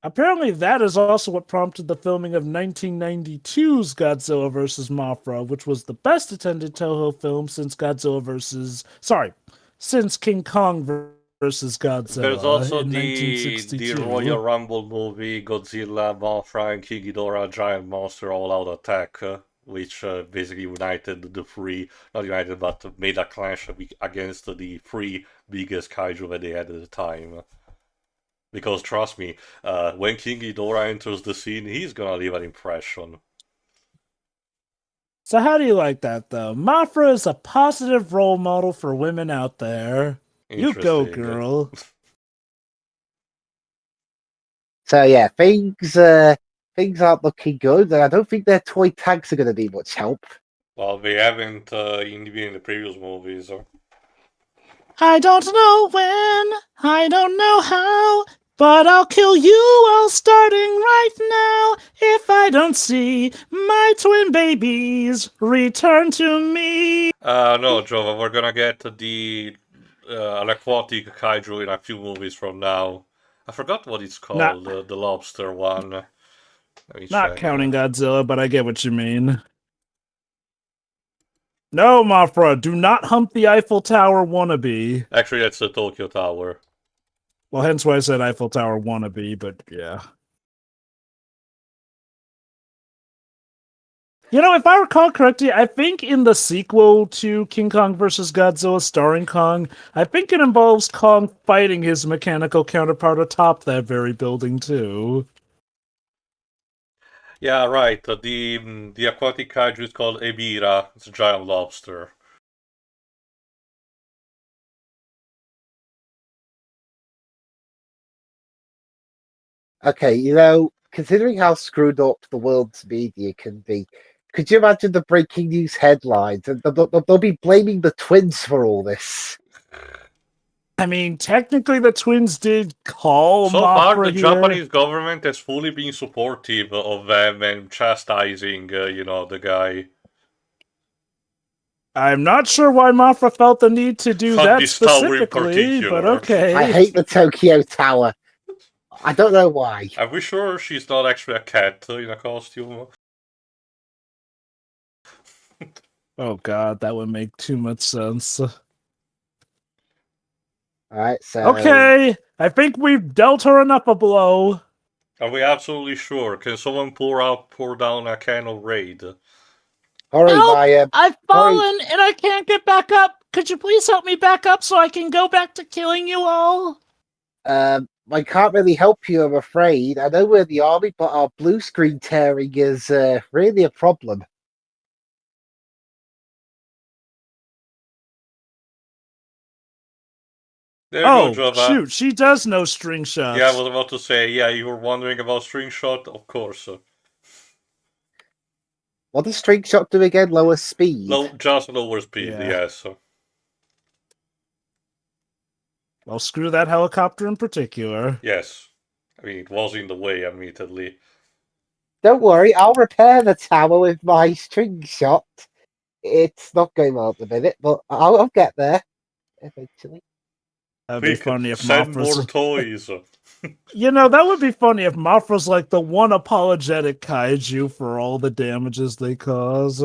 [SPEAKER 3] Apparently, that is also what prompted the filming of 1992's Godzilla vs. Mothra, which was the best attended Toho film since King Kong vs. Godzilla.
[SPEAKER 2] There's also
[SPEAKER 3] in
[SPEAKER 2] the
[SPEAKER 3] 1962.
[SPEAKER 2] Royal Rumble movie, Godzilla, Mothra, and King Ghidorah, Giant Monster All-Out Attack, which basically united the three, not united, but made a clash against the three biggest kaiju that they had at the time. Because trust me, when King Ghidorah enters the scene, he's gonna leave an impression.
[SPEAKER 3] So how do you like that, though? Mothra is a positive role model for women out there. You go, girl.
[SPEAKER 1] So yeah, things aren't looking good, and I don't think their toy tags are going to be much help.
[SPEAKER 2] Well, they haven't in the previous movies.
[SPEAKER 3] I don't know when, I don't know how, but I'll kill you all starting right now if I don't see my twin babies return to me.
[SPEAKER 2] No, Jova, we're gonna get the an aquatic kaiju in a few movies from now. I forgot what it's called, the lobster one.
[SPEAKER 3] Not counting Godzilla, but I get what you mean. No, Mothra, do not hump the Eiffel Tower wannabe.
[SPEAKER 2] Actually, that's the Tokyo Tower.
[SPEAKER 3] Well, hence why I said Eiffel Tower wannabe, but yeah. You know, if I recall correctly, I think in the sequel to King Kong vs. Godzilla starring Kong, I think it involves Kong fighting his mechanical counterpart atop that very building, too.
[SPEAKER 2] Yeah, right. The aquatic kaiju is called Ebira. It's a giant lobster.
[SPEAKER 1] Okay, you know, considering how screwed up the world's media can be, could you imagine the breaking news headlines? And they'll be blaming the twins for all this.
[SPEAKER 3] I mean, technically the twins did call
[SPEAKER 2] So
[SPEAKER 3] Mothra
[SPEAKER 2] far, the
[SPEAKER 3] here.
[SPEAKER 2] Japanese government has fully been supportive of them and chastising, the guy.
[SPEAKER 3] I'm not sure why Mothra felt the need to do that specifically, but okay.
[SPEAKER 1] I hate the Tokyo Tower. I don't know why.
[SPEAKER 2] Are we sure she's not actually a cat in a costume?
[SPEAKER 3] Oh god, that would make too much sense.
[SPEAKER 1] Alright, so...
[SPEAKER 3] Okay, I think we've dealt her enough a blow.
[SPEAKER 2] Are we absolutely sure? Can someone pour down a can of Raid?
[SPEAKER 1] Hurry,
[SPEAKER 3] Help! I've fallen and I can't get back up. Could you please help me back up so I can go back to killing you all?
[SPEAKER 1] I can't really help you, I'm afraid. I know we're the army, but our blue screen tearing is really a problem.
[SPEAKER 3] Shoot, she does know string shots.
[SPEAKER 2] Yeah, I was about to say, yeah, you were wondering about string shot? Of course.
[SPEAKER 1] What does string shot do again? Lower speed?
[SPEAKER 2] Just lower speed, yes.
[SPEAKER 3] Well, screw that helicopter in particular.
[SPEAKER 2] Yes. I mean, it was in the way, admittedly.
[SPEAKER 1] Don't worry, I'll repair the tower with my string shot. It's not going well at the minute, but I'll get there eventually.
[SPEAKER 3] That'd be funny if
[SPEAKER 2] Send more
[SPEAKER 3] Mothra's.
[SPEAKER 2] toys.
[SPEAKER 3] You know, that would be funny if Mothra's like the one apologetic kaiju for all the damages they cause.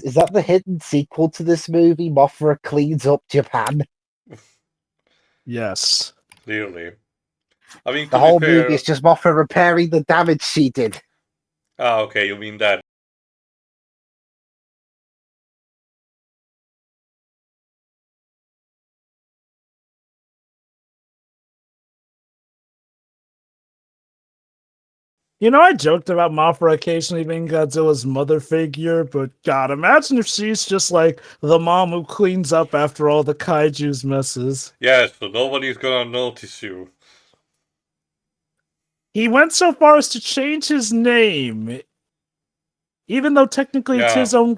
[SPEAKER 1] Is that the hidden sequel to this movie? Mothra cleans up Japan.
[SPEAKER 3] Yes.
[SPEAKER 2] Clearly. I mean,
[SPEAKER 1] The
[SPEAKER 2] to
[SPEAKER 1] whole
[SPEAKER 2] be fair...
[SPEAKER 1] movie is just Mothra repairing the damage she did.
[SPEAKER 2] Ah, okay, you mean that.
[SPEAKER 3] You know, I joked about Mothra occasionally being Godzilla's mother figure, but God, imagine if she's just like the mom who cleans up after all the kaiju's messes.
[SPEAKER 2] Yes, so nobody's gonna notice you.
[SPEAKER 3] He went so far as to change his name, even though technically it's his own.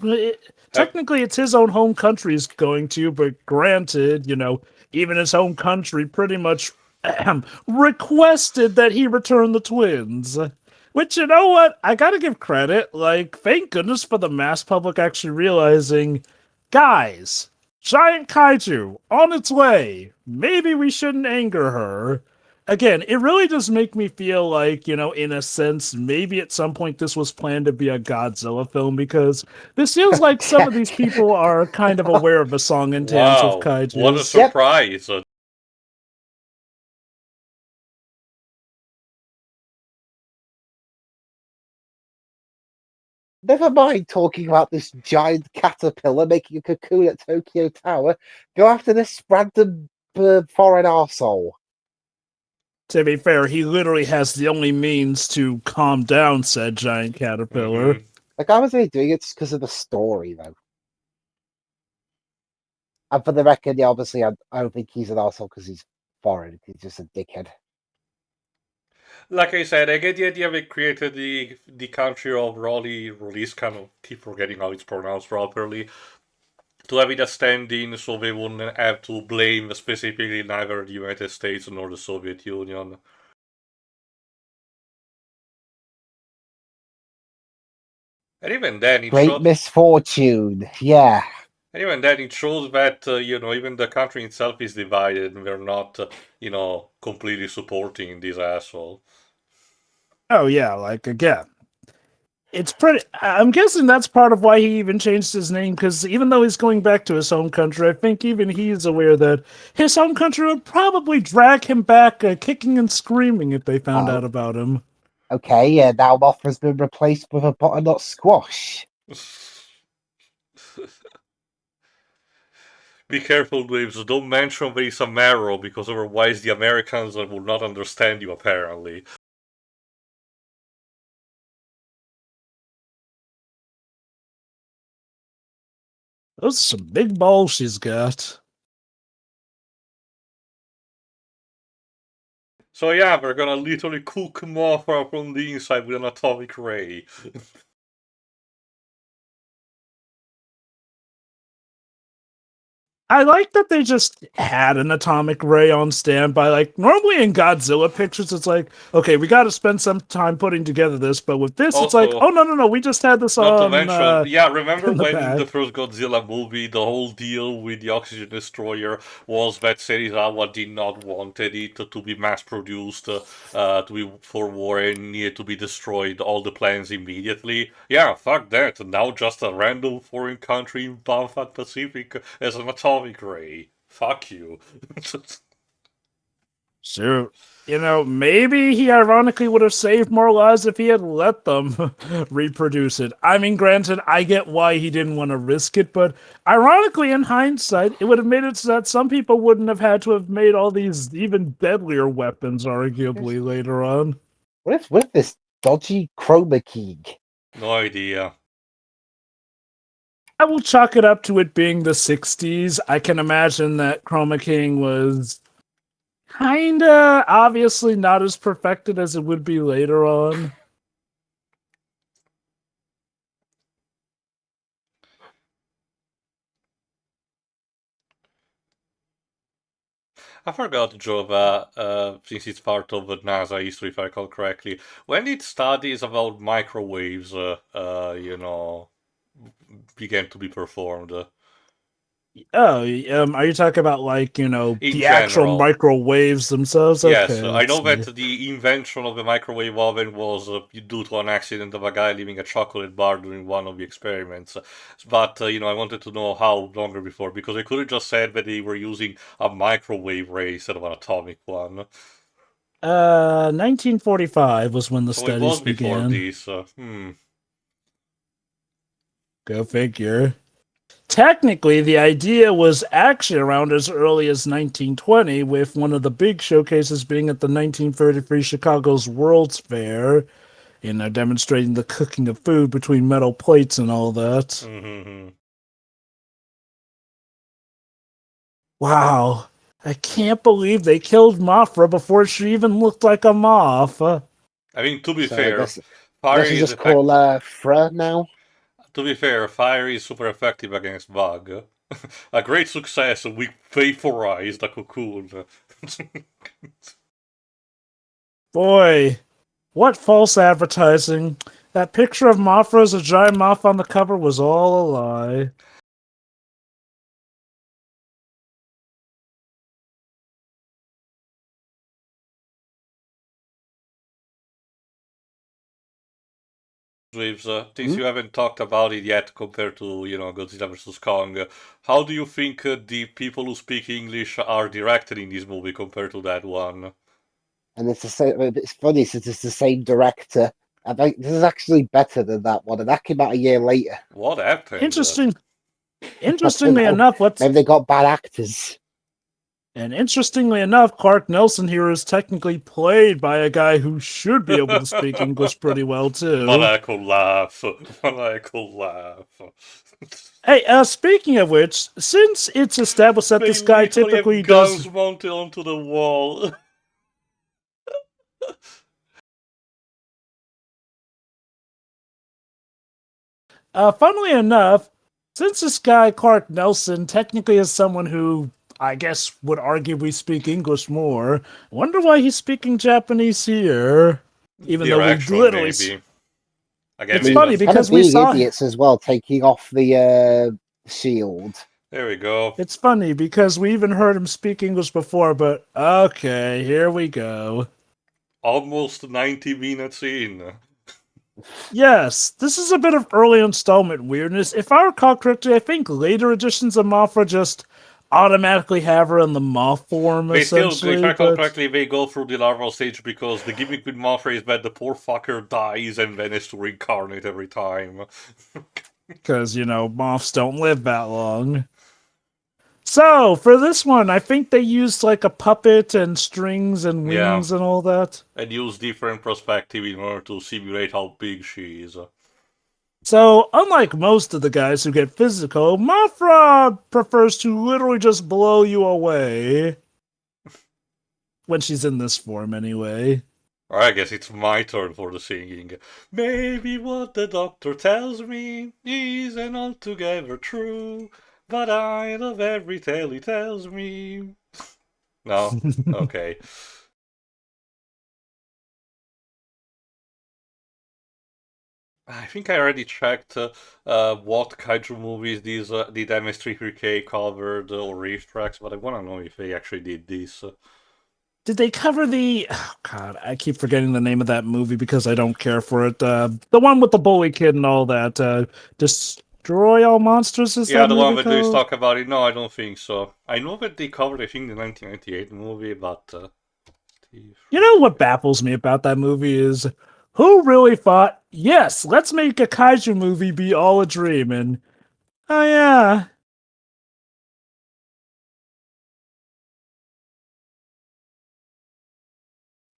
[SPEAKER 3] Technically, it's his own home country he's going to, but granted, you know, even his home country pretty much requested that he return the twins. Which, you know what? I gotta give credit. Like, thank goodness for the mass public actually realizing, guys, giant kaiju on its way. Maybe we shouldn't anger her. Again, it really does make me feel like, you know, in a sense, maybe at some point this was planned to be a Godzilla film, because this feels like some of these people are kind of aware of the song and dance of kaijus.
[SPEAKER 2] What a surprise! Yep.
[SPEAKER 1] Never mind talking about this giant caterpillar making a cocoon at Tokyo Tower. Go after this random foreign arsehole.
[SPEAKER 3] To be fair, he literally has the only means to calm down said giant caterpillar.
[SPEAKER 2] Mm-hmm.
[SPEAKER 1] Like, I was only doing it just because of the story, though. And for the record, yeah, obviously, I don't think he's an arsehole because he's foreign. He's just a dickhead.
[SPEAKER 2] Like I said, I get the idea they created the country of Raleigh release, kind of keep forgetting how it's pronounced properly, to have it a stand-in so they wouldn't have to blame specifically neither the United States nor the Soviet Union. And even then,
[SPEAKER 1] Great misfortune, yeah.
[SPEAKER 2] And even then, it shows that, you know, even the country itself is divided and they're not, you know, completely supporting this asshole.
[SPEAKER 3] Oh, yeah, like, again, it's pretty. I'm guessing that's part of why he even changed his name, because even though he's going back to his home country, I think even he's aware that his home country would probably drag him back kicking and screaming if they found out about him.
[SPEAKER 1] Okay, yeah, now Mothra's been replaced with a butternut squash.
[SPEAKER 2] Be careful, Waves. Don't mention there is a marrow, because otherwise the Americans will not understand you, apparently.
[SPEAKER 3] Those are some big balls she's got.
[SPEAKER 2] So yeah, we're gonna literally cook Mothra from the inside with an atomic ray.
[SPEAKER 3] I like that they just had an atomic ray on standby. Like, normally in Godzilla pictures, it's like, okay, we got to spend some time putting together this. But with this,
[SPEAKER 2] Also,
[SPEAKER 3] it's like, oh, no, we just had this
[SPEAKER 2] not
[SPEAKER 3] on...
[SPEAKER 2] to mention, yeah, remember when in
[SPEAKER 3] the
[SPEAKER 2] the first Godzilla movie, the whole deal with the oxygen destroyer was that Serizawa did not want it to be mass-produced, to be for war, and needed to be destroyed, all the plans immediately? Yeah, fuck that. Now just a random foreign country in Banff Pacific as an atomic ray. Fuck you.
[SPEAKER 3] So, you know, maybe he ironically would have saved more lives if he had let them reproduce it. I mean, granted, I get why he didn't want to risk it, but ironically, in hindsight, it would have made it so that some people wouldn't have had to have made all these even deadlier weapons, arguably, later on.
[SPEAKER 1] What is with this dodgy chroma key?
[SPEAKER 2] No idea.
[SPEAKER 3] I will chalk it up to it being the 60s. I can imagine that Chroma King was kinda obviously not as perfected as it would be later on.
[SPEAKER 2] I forgot, Jova, since it's part of the NASA history, if I recall correctly. When did studies about microwaves, you know, began to be performed?
[SPEAKER 3] Oh, are you talking about like
[SPEAKER 2] In
[SPEAKER 3] the actual
[SPEAKER 2] general.
[SPEAKER 3] microwaves themselves?
[SPEAKER 2] Yes,
[SPEAKER 3] Okay,
[SPEAKER 2] I know
[SPEAKER 3] let's see.
[SPEAKER 2] that the invention of the microwave oven was due to an accident of a guy leaving a chocolate bar during one of the experiments. But, I wanted to know how longer before, because they could have just said that they were using a microwave ray instead of an atomic one.
[SPEAKER 3] 1945 was when the
[SPEAKER 2] So it
[SPEAKER 3] studies
[SPEAKER 2] was before
[SPEAKER 3] began.
[SPEAKER 2] this.
[SPEAKER 3] Go figure. Technically, the idea was actually around as early as 1920, with one of the big showcases being at the 1933 Chicago's World's Fair, demonstrating the cooking of food between metal plates and all that.
[SPEAKER 2] Mm-hmm.
[SPEAKER 3] Wow, I can't believe they killed Mothra before she even looked like a moth.
[SPEAKER 2] I mean, to be
[SPEAKER 1] So
[SPEAKER 2] fair,
[SPEAKER 1] I
[SPEAKER 2] fire
[SPEAKER 1] guess you
[SPEAKER 2] is
[SPEAKER 1] just call her Fra now.
[SPEAKER 2] To be fair, fire is super effective against bug. A great success, we vaporized the cocoon.
[SPEAKER 3] Boy, what false advertising. That picture of Mothra as a giant moth on the cover was all a lie.
[SPEAKER 2] Waves, since you haven't talked about it yet compared to, Godzilla vs. Kong, how do you think the people who speak English are directed in this movie compared to that one?
[SPEAKER 1] And it's the same. It's funny since it's the same director. I think this is actually better than that one, and that came out a year later.
[SPEAKER 2] What happened?
[SPEAKER 3] Interestingly enough,
[SPEAKER 1] maybe they got bad actors.
[SPEAKER 3] Interestingly enough, Clark Nelson here is technically played by a guy who should be able to speak English pretty well too.
[SPEAKER 2] Maniacal laugh. Maniacal laugh.
[SPEAKER 3] Hey, speaking of which, since it's established that this guy typically
[SPEAKER 2] have
[SPEAKER 3] does
[SPEAKER 2] guns mounted onto the wall.
[SPEAKER 3] Funnily enough, since this guy, Clark Nelson, technically is someone who I guess would arguably speak English more, I wonder why he's speaking Japanese here. Even though we literally.
[SPEAKER 2] Maybe.
[SPEAKER 3] It's funny because we saw
[SPEAKER 1] idiots as well taking off the shield.
[SPEAKER 2] There we go.
[SPEAKER 3] It's funny because we even heard him speak English before, but okay, here we go.
[SPEAKER 2] Almost 90 minutes in.
[SPEAKER 3] Yes, this is a bit of early installment weirdness. If I recall correctly, I think later editions of Mothra just automatically have her in the moth form, essentially.
[SPEAKER 2] If I recall correctly, they go through the larval stage because the gimmick with Mothra is that the poor fucker dies and then has to reincarnate every time.
[SPEAKER 3] Because, moths don't live that long. So, for this one, I think they used like a puppet and strings and wings and all that.
[SPEAKER 2] And use different perspective in order to simulate how big she is.
[SPEAKER 3] So, unlike most of the guys who get physical, Mothra prefers to literally just blow you away. When she's in this form, anyway.
[SPEAKER 2] Or I guess it's my turn for the singing. Maybe what the doctor tells me isn't altogether true, but I love every tale he tells me. No? Okay. I think I already checked what kaiju movies these did MS3K covered or racetracks, but I want to know if they actually did this.
[SPEAKER 3] Did they cover the... Oh, God, I keep forgetting the name of that movie because I don't care for it. The one with the bully kid and all that. Destroy All Monsters, is that
[SPEAKER 2] the one that
[SPEAKER 3] called?
[SPEAKER 2] they talk about it. No, I don't think so. I know that they covered, I think, the 1998 movie, but...
[SPEAKER 3] You know what baffles me about that movie is... Who really thought, yes, let's make a kaiju movie be all a dream, and... Oh, yeah...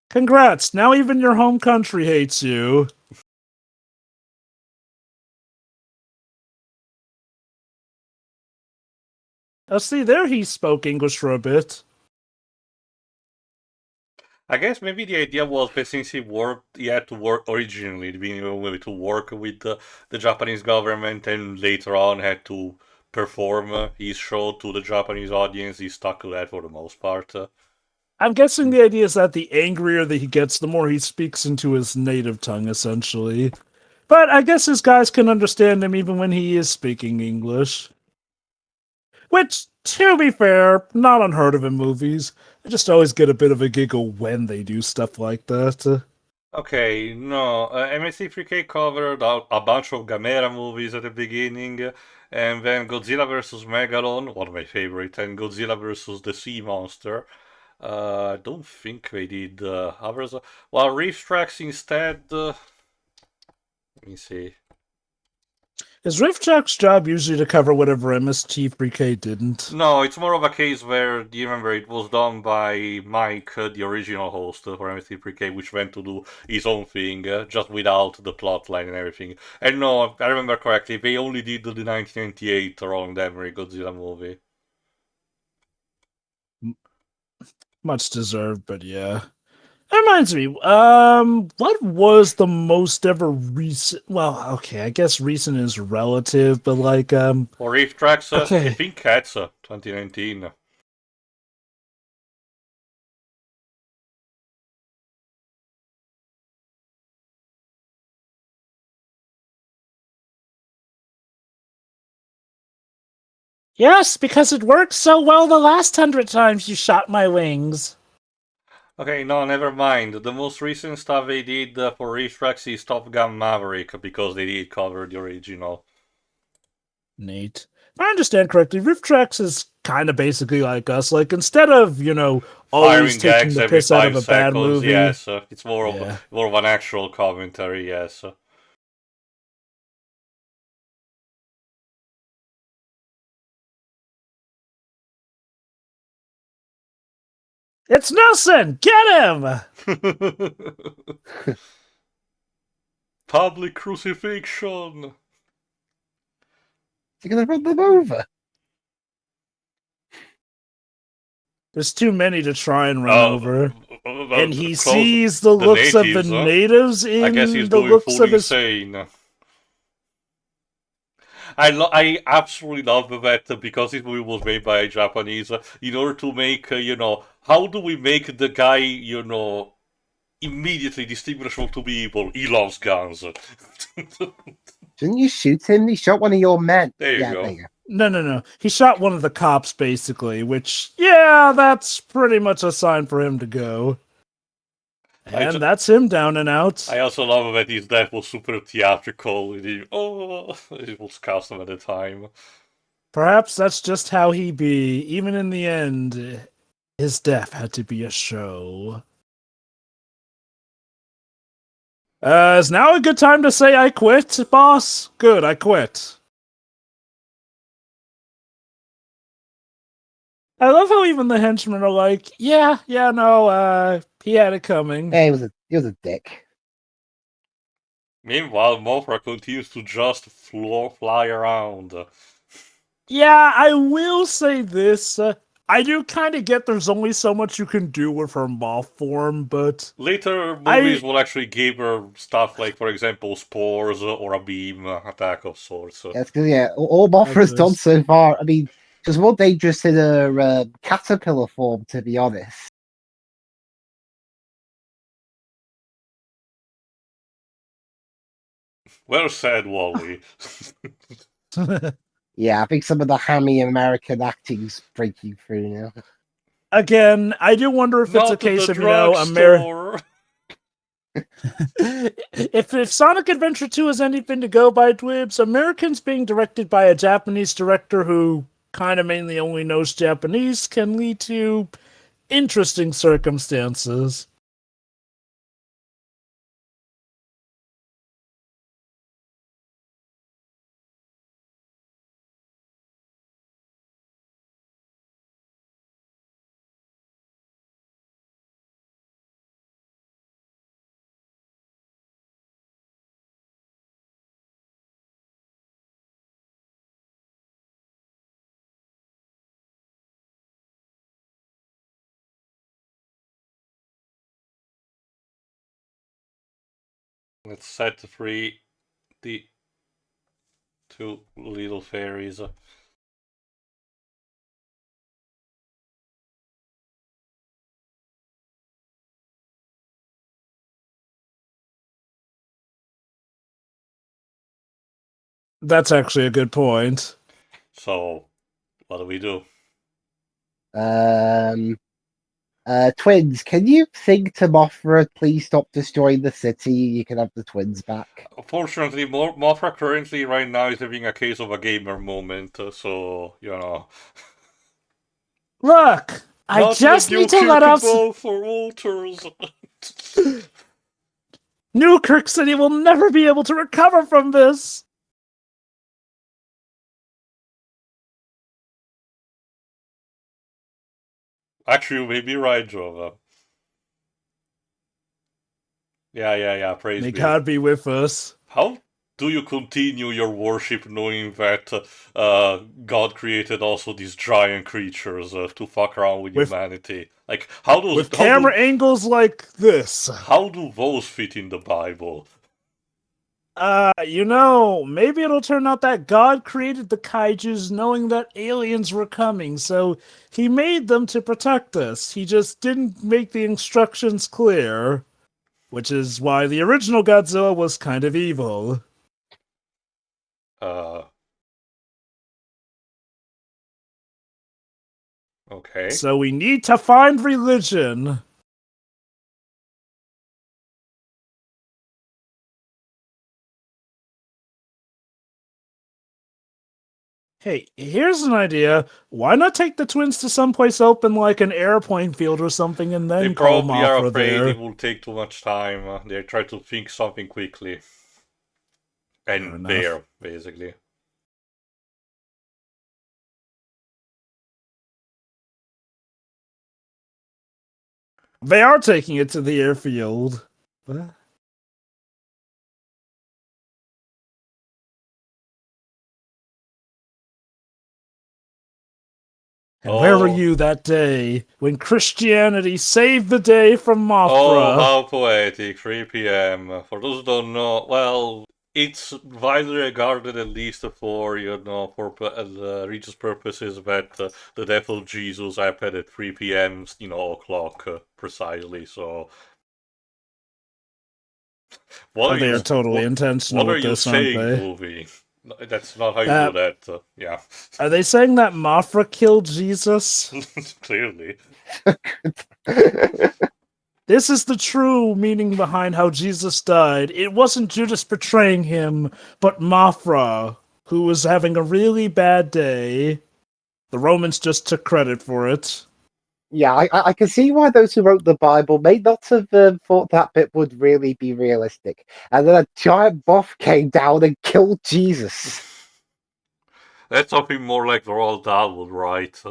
[SPEAKER 3] Congrats, now even your home country hates you. Oh, see, there he spoke English for a bit.
[SPEAKER 2] I guess maybe the idea was that since he had to work originally, being able to work with the Japanese government and later on had to perform his show to the Japanese audience, he stuck to that for the most part.
[SPEAKER 3] I'm guessing the idea is that the angrier that he gets, the more he speaks into his native tongue, essentially. But I guess his guys can understand him even when he is speaking English. Which, to be fair, not unheard of in movies. I just always get a bit of a giggle when they do stuff like that.
[SPEAKER 2] Okay, no, MST3K covered a bunch of Gamera movies at the beginning, and then Godzilla vs. Megalon, one of my favorite, and Godzilla vs. the Sea Monster. I don't think they did others. Well, Reef Tracks instead. Let me see.
[SPEAKER 3] Is Rift Track's job usually to cover whatever MST3K didn't?
[SPEAKER 2] No, it's more of a case where, do you remember, it was done by Mike, the original host for MST3K, which went to do his own thing, just without the plot line and everything. And no, I remember correctly, they only did the 1998 Roland Emmerich Godzilla movie.
[SPEAKER 3] Much deserved, but yeah. That reminds me, what was the most ever recent? Well, okay, I guess recent is relative, but like,
[SPEAKER 2] For Reef Tracks, I
[SPEAKER 3] okay.
[SPEAKER 2] think Cats, 2019.
[SPEAKER 3] Yes, because it worked so well the last 100 times you shot my wings.
[SPEAKER 2] Okay, no, never mind. The most recent stuff they did for Reef Tracks is Top Gun Maverick, because they did cover the original.
[SPEAKER 3] Neat. If I understand correctly, Rift Tracks is kind of basically like us. Like, instead of, always
[SPEAKER 2] Firing
[SPEAKER 3] taking
[SPEAKER 2] gags
[SPEAKER 3] the
[SPEAKER 2] every
[SPEAKER 3] piss out of
[SPEAKER 2] 5
[SPEAKER 3] a bad
[SPEAKER 2] seconds,
[SPEAKER 3] movie.
[SPEAKER 2] yes. It's more
[SPEAKER 3] Yeah.
[SPEAKER 2] of an actual commentary, yes.
[SPEAKER 3] It's Nelson! Get him!
[SPEAKER 2] Public crucifixion!
[SPEAKER 1] You're going to run them over?
[SPEAKER 3] There's too many to try and run over. And he
[SPEAKER 2] Close
[SPEAKER 3] sees the looks of the
[SPEAKER 2] natives, huh?
[SPEAKER 3] natives
[SPEAKER 2] I guess
[SPEAKER 3] in
[SPEAKER 2] he's
[SPEAKER 3] the
[SPEAKER 2] doing
[SPEAKER 3] looks
[SPEAKER 2] full
[SPEAKER 3] of his...
[SPEAKER 2] insane. I absolutely love that because this movie was made by a Japanese in order to make, how do we make the guy, immediately distinguishable to be evil? He loves guns.
[SPEAKER 1] Didn't you shoot him? He shot one of your men.
[SPEAKER 2] There you
[SPEAKER 1] yeah,
[SPEAKER 2] go.
[SPEAKER 1] there you go.
[SPEAKER 3] No. He shot one of the cops, basically, which, yeah, that's pretty much a sign for him to go. And that's him down and out.
[SPEAKER 2] I also love that his death was super theatrical. It was custom at the time.
[SPEAKER 3] Perhaps that's just how he be. Even in the end, his death had to be a show. Is now a good time to say I quit, boss? Good, I quit. I love how even the henchmen are like, yeah, no, he had it coming.
[SPEAKER 1] Hey, he was a dick.
[SPEAKER 2] Meanwhile, Mothra continues to just fly around.
[SPEAKER 3] Yeah, I will say this. I do kind of get there's only so much you can do with her moth form, but...
[SPEAKER 2] Later movies will actually give her stuff like, for example, spores or a beam attack of sorts.
[SPEAKER 1] Yes, because all Mothra's done so far. I mean, she's more dangerous in her caterpillar form, to be honest.
[SPEAKER 2] Well said, Wally.
[SPEAKER 1] Yeah, I think some of the hammy American acting's breaking through now.
[SPEAKER 3] Again, I do wonder if it's a case of,
[SPEAKER 2] America.
[SPEAKER 3] if Sonic Adventure 2 is anything to go by, Dwibs, Americans being directed by a Japanese director who kind of mainly only knows Japanese can lead to interesting circumstances.
[SPEAKER 2] Let's set free the two little fairies.
[SPEAKER 3] That's actually a good point.
[SPEAKER 2] So, What do we do?
[SPEAKER 1] Twins, can you think to Mothra, please stop destroying the city? You can have the twins back.
[SPEAKER 2] Fortunately, Mothra currently right now is having a case of a gamer moment, so, you know.
[SPEAKER 3] Look, I
[SPEAKER 2] Not
[SPEAKER 3] just
[SPEAKER 2] the
[SPEAKER 3] need to
[SPEAKER 2] nuclear
[SPEAKER 3] let off.
[SPEAKER 2] control for Walters.
[SPEAKER 3] Newkirk City will never be able to recover from this.
[SPEAKER 2] Actually, you may be right, Jova. Yeah, praise
[SPEAKER 3] May
[SPEAKER 2] be.
[SPEAKER 3] God be with us.
[SPEAKER 2] How do you continue your worship knowing that God created also these giant creatures to fuck around with humanity? Like,
[SPEAKER 3] With camera angles like this.
[SPEAKER 2] How do those fit in the Bible?
[SPEAKER 3] Maybe it'll turn out that God created the kaijus knowing that aliens were coming, so he made them to protect us. He just didn't make the instructions clear, which is why the original Godzilla was kind of evil.
[SPEAKER 2] Okay.
[SPEAKER 3] So we need to find religion. Hey, here's an idea. Why not take the twins to someplace open like an airplane field or something and then
[SPEAKER 2] They
[SPEAKER 3] call
[SPEAKER 2] probably are
[SPEAKER 3] Mothra
[SPEAKER 2] afraid
[SPEAKER 3] there?
[SPEAKER 2] it will take too much time. They try to think something quickly. And there, basically.
[SPEAKER 3] They are taking it to the airfield. What? And where were you that day when Christianity saved the day from Mothra?
[SPEAKER 2] Oh, how poetic. 3 p.m. For those who don't know, well, it's widely regarded, at least for, for religious purposes, that the death of Jesus happened at 3 p.m., o'clock precisely, so...
[SPEAKER 3] They are totally intentional with this, aren't they?
[SPEAKER 2] What are you saying, movie? That's not how you do that, yeah.
[SPEAKER 3] Are they saying that Mothra killed Jesus?
[SPEAKER 2] Clearly.
[SPEAKER 3] This is the true meaning behind how Jesus died. It wasn't Judas betraying him, but Mothra, who was having a really bad day. The Romans just took credit for it.
[SPEAKER 1] Yeah, I can see why those who wrote the Bible may not have thought that bit would really be realistic. And then a giant buff came down and killed Jesus.
[SPEAKER 2] That's something more like the Roald Dahl would write.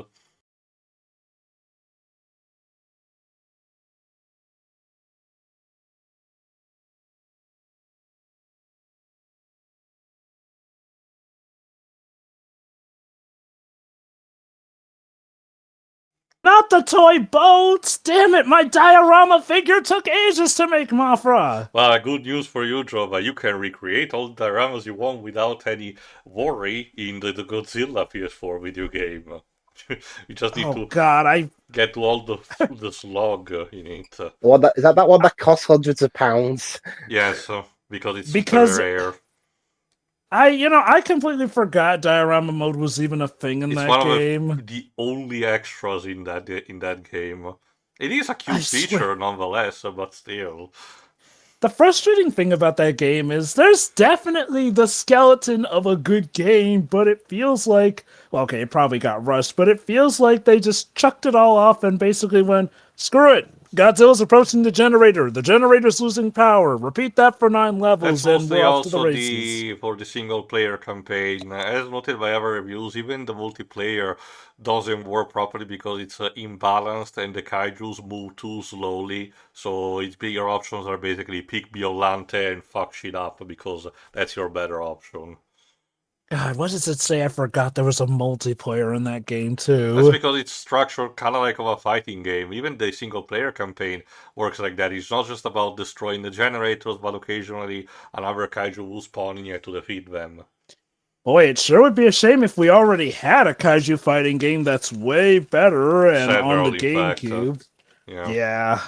[SPEAKER 3] Not the toy boats! Damn it, my diorama figure took ages to make, Mothra!
[SPEAKER 2] Well, good news for you, Jova. You can recreate all the dioramas you want without any worry in the Godzilla PS4 video game. You just need to get to all the slog in it.
[SPEAKER 1] Is that one that costs hundreds of pounds?
[SPEAKER 2] Yes, because it's very rare.
[SPEAKER 3] I completely forgot diorama mode was even a thing in that game.
[SPEAKER 2] It's one of the only extras in that game. It is a cute feature nonetheless, but still.
[SPEAKER 3] The frustrating thing about that game is there's definitely the skeleton of a good game, but it feels like, well, okay, it probably got rushed, but it feels like they just chucked it all off and basically went, screw it. Godzilla's approaching the generator. The generator's losing power. Repeat that for 9 levels.
[SPEAKER 2] That's
[SPEAKER 3] and we're off to the races.
[SPEAKER 2] for the single player campaign. As noted by other reviews, even the multiplayer doesn't work properly because it's imbalanced and the kaijus move too slowly. So its bigger options are basically pick Biolante and fuck shit up because that's your better option.
[SPEAKER 3] God, what does it say? I forgot there was a multiplayer in that game, too.
[SPEAKER 2] That's because it's structured kind of like a fighting game. Even the single-player campaign works like that. It's not just about destroying the generators, but occasionally another kaiju will spawn in here to defeat them.
[SPEAKER 3] Boy, it sure would be a shame if we already had a kaiju fighting game that's way better and on the GameCube.
[SPEAKER 2] Yeah.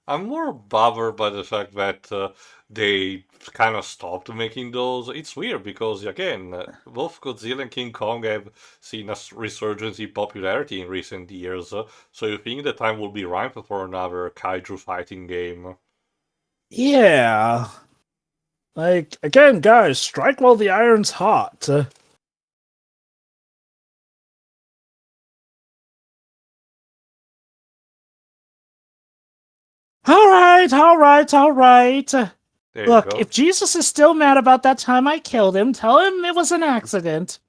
[SPEAKER 2] I'm more bothered by the fact that they kind of stopped making those. It's weird because, again, both Godzilla and King Kong have seen a resurgence in popularity in recent years. So you think the time will be ripe for another kaiju fighting game?
[SPEAKER 3] Yeah. Like, again, guys, strike while the iron's hot. All right, all right, all right.
[SPEAKER 2] There
[SPEAKER 3] Look,
[SPEAKER 2] you go.
[SPEAKER 3] if Jesus is still mad about that time I killed him, tell him it was an accident.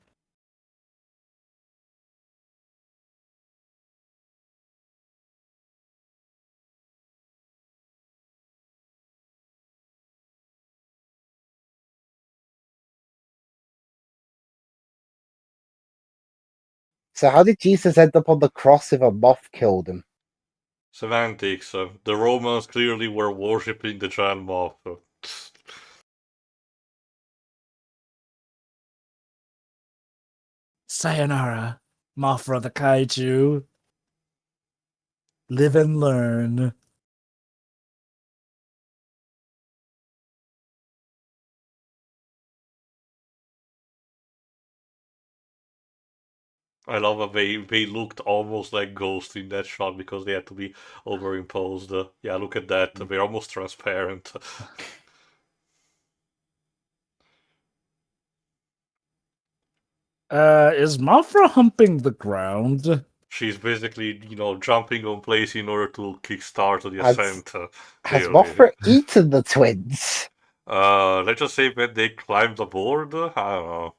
[SPEAKER 1] So how did Jesus end up on the cross if a moth killed him?
[SPEAKER 2] Semantics. The Romans clearly were worshipping the giant moth.
[SPEAKER 3] Sayonara, Mothra the kaiju. Live and learn.
[SPEAKER 2] I love how they looked almost like ghosts in that shot because they had to be overimposed. Yeah, look at that. They're almost transparent.
[SPEAKER 3] Is Mothra humping the ground?
[SPEAKER 2] She's basically, jumping on place in order to kickstart the
[SPEAKER 1] Has-
[SPEAKER 2] ascent.
[SPEAKER 1] Has
[SPEAKER 2] Clearly.
[SPEAKER 1] Mothra eaten the twins?
[SPEAKER 2] Let's just say when they climbed aboard, I don't know.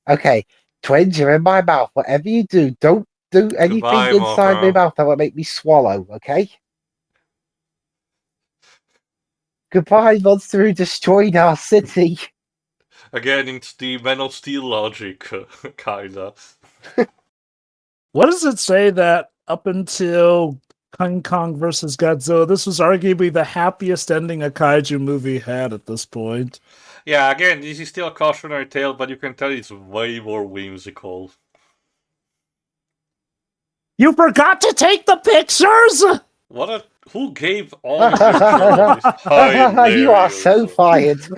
[SPEAKER 1] Okay, twins, you're in my mouth. Whatever you do, don't do anything
[SPEAKER 2] Goodbye,
[SPEAKER 1] inside my
[SPEAKER 2] Mothra.
[SPEAKER 1] mouth that will make me swallow, okay? Goodbye, monster who destroyed our city.
[SPEAKER 2] Again, it's the Man of Steel logic, kinda.
[SPEAKER 3] What does it say that up until King Kong versus Godzilla, this was arguably the happiest ending a kaiju movie had at this point?
[SPEAKER 2] Yeah, again, this is still a cautionary tale, but you can tell it's way more whimsical.
[SPEAKER 3] You forgot to take the pictures?
[SPEAKER 2] Who gave all of this?
[SPEAKER 1] You are so fired.
[SPEAKER 3] The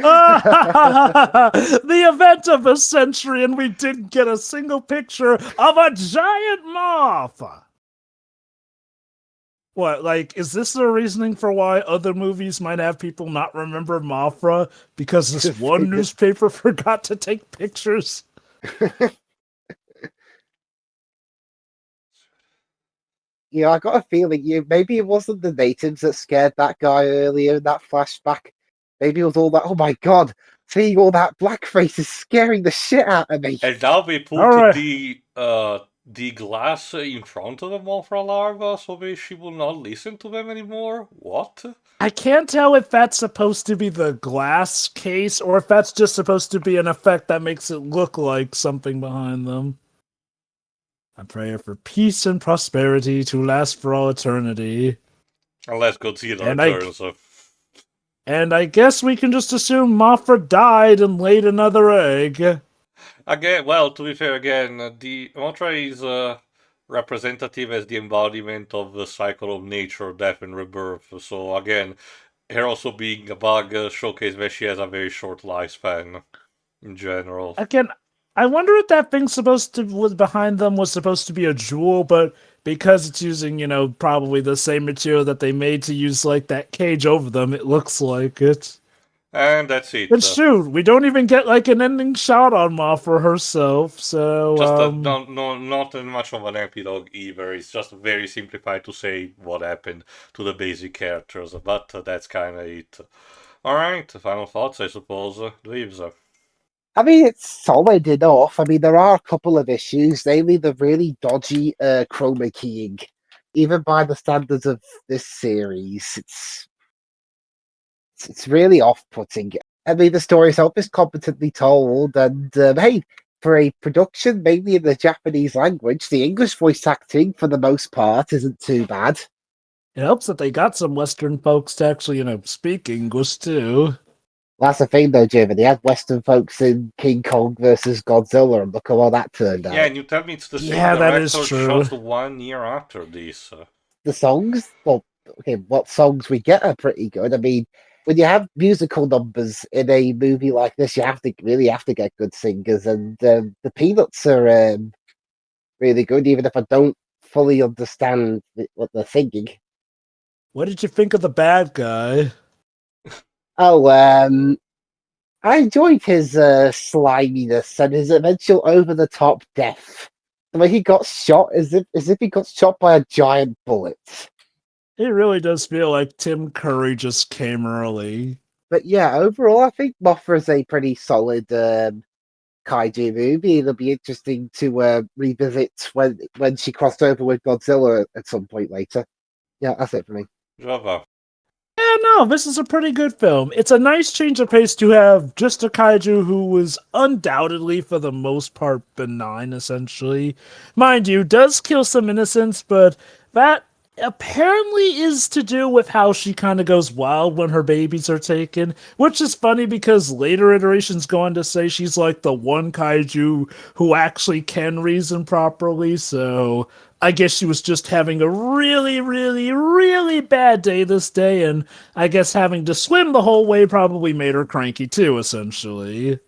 [SPEAKER 3] event of a century, and we didn't get a single picture of a giant moth. What, like, is this the reasoning for why other movies might have people not remember Mothra because this one newspaper forgot to take pictures?
[SPEAKER 1] Yeah, I got a feeling maybe it wasn't the natives that scared that guy earlier in that flashback. Maybe it was all that. Oh my god, seeing all that blackface is scaring the shit out of me.
[SPEAKER 2] And now they put
[SPEAKER 3] Alright.
[SPEAKER 2] the glass in front of the Mothra larva, so she will not listen to them anymore. What?
[SPEAKER 3] I can't tell if that's supposed to be the glass case or if that's just supposed to be an effect that makes it look like something behind them. I pray for peace and prosperity to last for all eternity.
[SPEAKER 2] Unless Godzilla
[SPEAKER 3] And
[SPEAKER 2] returns.
[SPEAKER 3] And I guess we can just assume Mothra died and laid another egg.
[SPEAKER 2] Again, well, to be fair, again, the Mothra is representative as the embodiment of the cycle of nature, death, and rebirth. So again, her also being a bug showcase that she has a very short lifespan in general.
[SPEAKER 3] Again, I wonder if that thing was behind them was supposed to be a jewel, but because it's using, probably the same material that they made to use like that cage over them, it looks like it.
[SPEAKER 2] And that's it.
[SPEAKER 3] It's true. We don't even get like an ending shot on Mothra herself, so
[SPEAKER 2] just not much of an epilogue either. It's just very simplified to say what happened to the basic characters, but that's kind of it. All right, final thoughts, I suppose. Leaves.
[SPEAKER 1] I mean, it's solid enough. I mean, there are a couple of issues, namely the really dodgy chroma keying. Even by the standards of this series, it's really off-putting. I mean, the story itself is competently told, and hey, for a production mainly in the Japanese language, the English voice acting, for the most part, isn't too bad.
[SPEAKER 3] It helps that they got some Western folks to actually, speak English too.
[SPEAKER 1] That's the thing, though, Jim. They had Western folks in King Kong versus Godzilla, and look how well that turned out.
[SPEAKER 2] Yeah, and you tell me it's the same
[SPEAKER 3] Yeah, that is
[SPEAKER 2] director
[SPEAKER 3] true.
[SPEAKER 2] just 1 year after this.
[SPEAKER 1] The songs, well, okay, what songs we get are pretty good. I mean, when you have musical numbers in a movie like this, you really have to get good singers, and the Peanuts are really good, even if I don't fully understand what they're singing.
[SPEAKER 3] What did you think of the bad guy?
[SPEAKER 1] Oh, I enjoyed his sliminess and his eventual over-the-top death. The way he got shot, as if he got shot by a giant bullet.
[SPEAKER 3] It really does feel like Tim Curry just came early.
[SPEAKER 1] But yeah, overall, I think Mothra is a pretty solid kaiju movie. It'll be interesting to revisit when she crossed over with Godzilla at some point later. Yeah, that's it for me.
[SPEAKER 2] Java.
[SPEAKER 3] Yeah, no, this is a pretty good film. It's a nice change of pace to have just a kaiju who was undoubtedly, for the most part, benign, essentially. Mind you, does kill some innocents, but that apparently is to do with how she kind of goes wild when her babies are taken, which is funny because later iterations go on to say she's like the one kaiju who actually can reason properly, so I guess she was just having a really, really, really bad day this day, and I guess having to swim the whole way probably made her cranky too, essentially.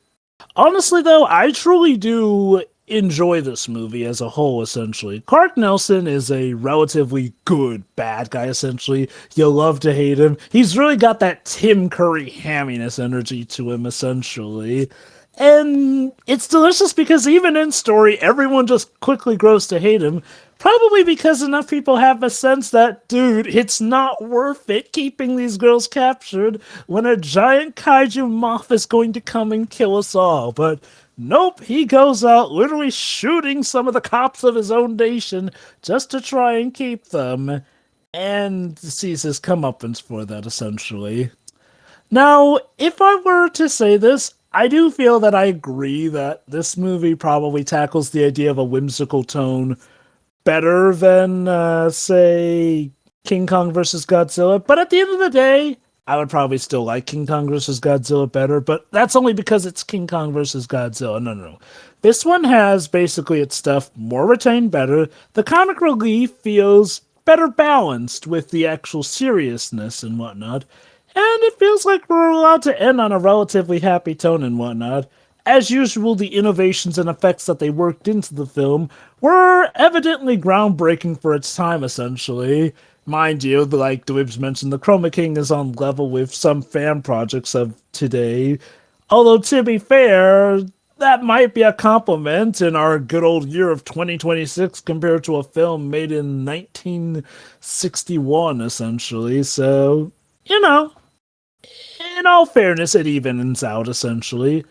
[SPEAKER 3] Honestly, though, I truly do enjoy this movie as a whole, essentially. Clark Nelson is a relatively good bad guy, essentially. You love to hate him. He's really got that Tim Curry hamminess energy to him, essentially. And it's delicious because even in story, everyone just quickly grows to hate him. Probably because enough people have a sense that, dude, it's not worth it keeping these girls captured when a giant kaiju moth is going to come and kill us all. But nope, he goes out literally shooting some of the cops of his own nation just to try and keep them. And sees his comeuppance for that, essentially. Now, if I were to say this, I do feel that I agree that this movie probably tackles the idea of a whimsical tone better than, say, King Kong versus Godzilla. But at the end of the day, I would probably still like King Kong versus Godzilla better, but that's only because it's King Kong versus Godzilla. No. This one has basically its stuff more retained better. The comic relief feels better balanced with the actual seriousness and whatnot. And it feels like we're allowed to end on a relatively happy tone and whatnot. As usual, the innovations and effects that they worked into the film were evidently groundbreaking for its time, essentially. Mind you, like Dwibs mentioned, the Chroma King is on level with some fan projects of today. Although, to be fair, that might be a compliment in our good old year of 2026 compared to a film made in 1961, essentially. So, in all fairness, it evens out, essentially.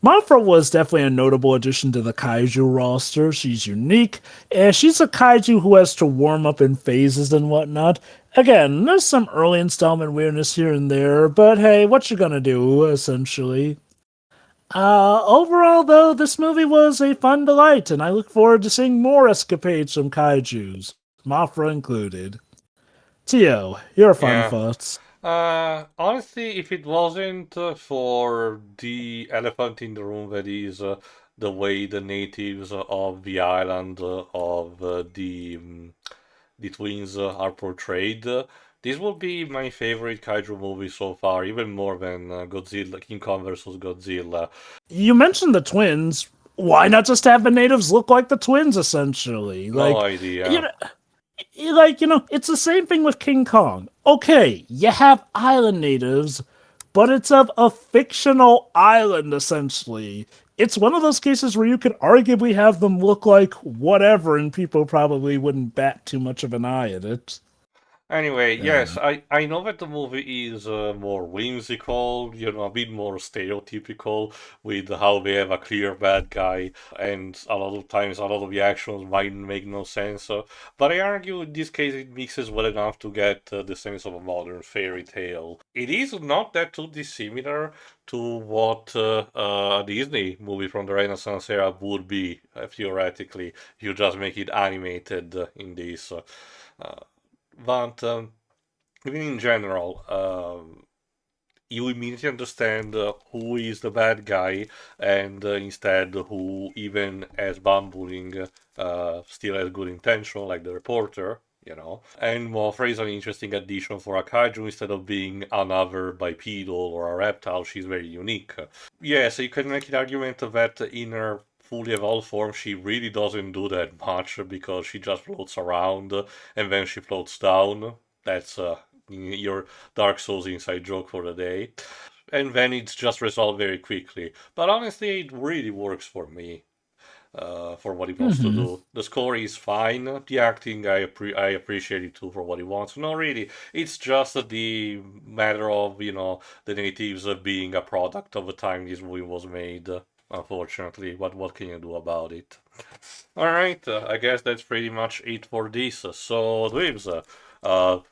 [SPEAKER 3] Mothra was definitely a notable addition to the kaiju roster. She's unique, and she's a kaiju who has to warm up in phases and whatnot. Again, there's some early installment weirdness here and there, but hey, what you gonna do, essentially? Overall, though, this movie was a fun delight, and I look forward to seeing more escapades from kaijus, Mothra included. Tio, your final
[SPEAKER 2] Yeah.
[SPEAKER 3] thoughts?
[SPEAKER 2] Honestly, if it wasn't for the elephant in the room that is the way the natives of the island of the twins are portrayed, this will be my favorite kaiju movie so far, even more than Godzilla, King Kong versus Godzilla.
[SPEAKER 3] You mentioned the twins. Why not just have the natives look like the twins, essentially?
[SPEAKER 2] No
[SPEAKER 3] Like, you
[SPEAKER 2] idea.
[SPEAKER 3] know, it's the same thing with King Kong. Okay, you have island natives, but it's of a fictional island, essentially. It's one of those cases where you could arguably have them look like whatever, and people probably wouldn't bat too much of an eye at it.
[SPEAKER 2] Anyway,
[SPEAKER 3] I don't
[SPEAKER 2] yes,
[SPEAKER 3] know.
[SPEAKER 2] I know that the movie is more whimsical, a bit more stereotypical with how they have a clear bad guy, and a lot of times a lot of the actions might make no sense. But I argue in this case it mixes well enough to get the sense of a modern fairy tale. It is not that too dissimilar to what a Disney movie from the Renaissance era would be, theoretically. You just make it animated in this. Uh, but even in general, you immediately understand who is the bad guy, and instead who, even as bumbling, still has good intention, like the reporter. And Mothra is an interesting addition for a kaiju instead of being another bipedal or a reptile. She's very unique. Yeah, so you can make an argument that in her fully evolved form, she really doesn't do that much because she just floats around and then she floats down. That's your Dark Souls inside joke for the day. And then it's just resolved very quickly. But honestly, it really works for me. For what he wants to do. The score is fine. The acting, I appreciate it too for what he wants. No, really, it's just the matter of the natives being a product of the time this movie was made. Unfortunately, what can you do about it? All right, I guess that's pretty much it for this. So, Dweebs,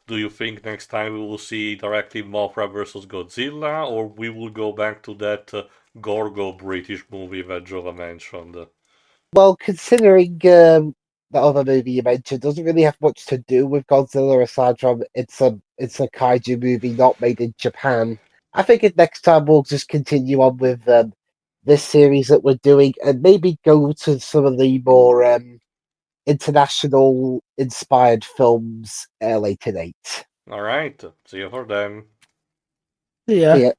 [SPEAKER 2] do you think next time we will see directly Mothra versus Godzilla, or we will go back to that Gorgo British movie that Jova mentioned?
[SPEAKER 1] Well, considering the other movie you mentioned doesn't really have much to do with Godzilla aside from it's a kaiju movie not made in Japan, I think next time we'll just continue on with this series that we're doing and maybe go to some of the more international inspired films later date.
[SPEAKER 2] All right, see you for then.
[SPEAKER 3] Yeah.
[SPEAKER 1] See ya.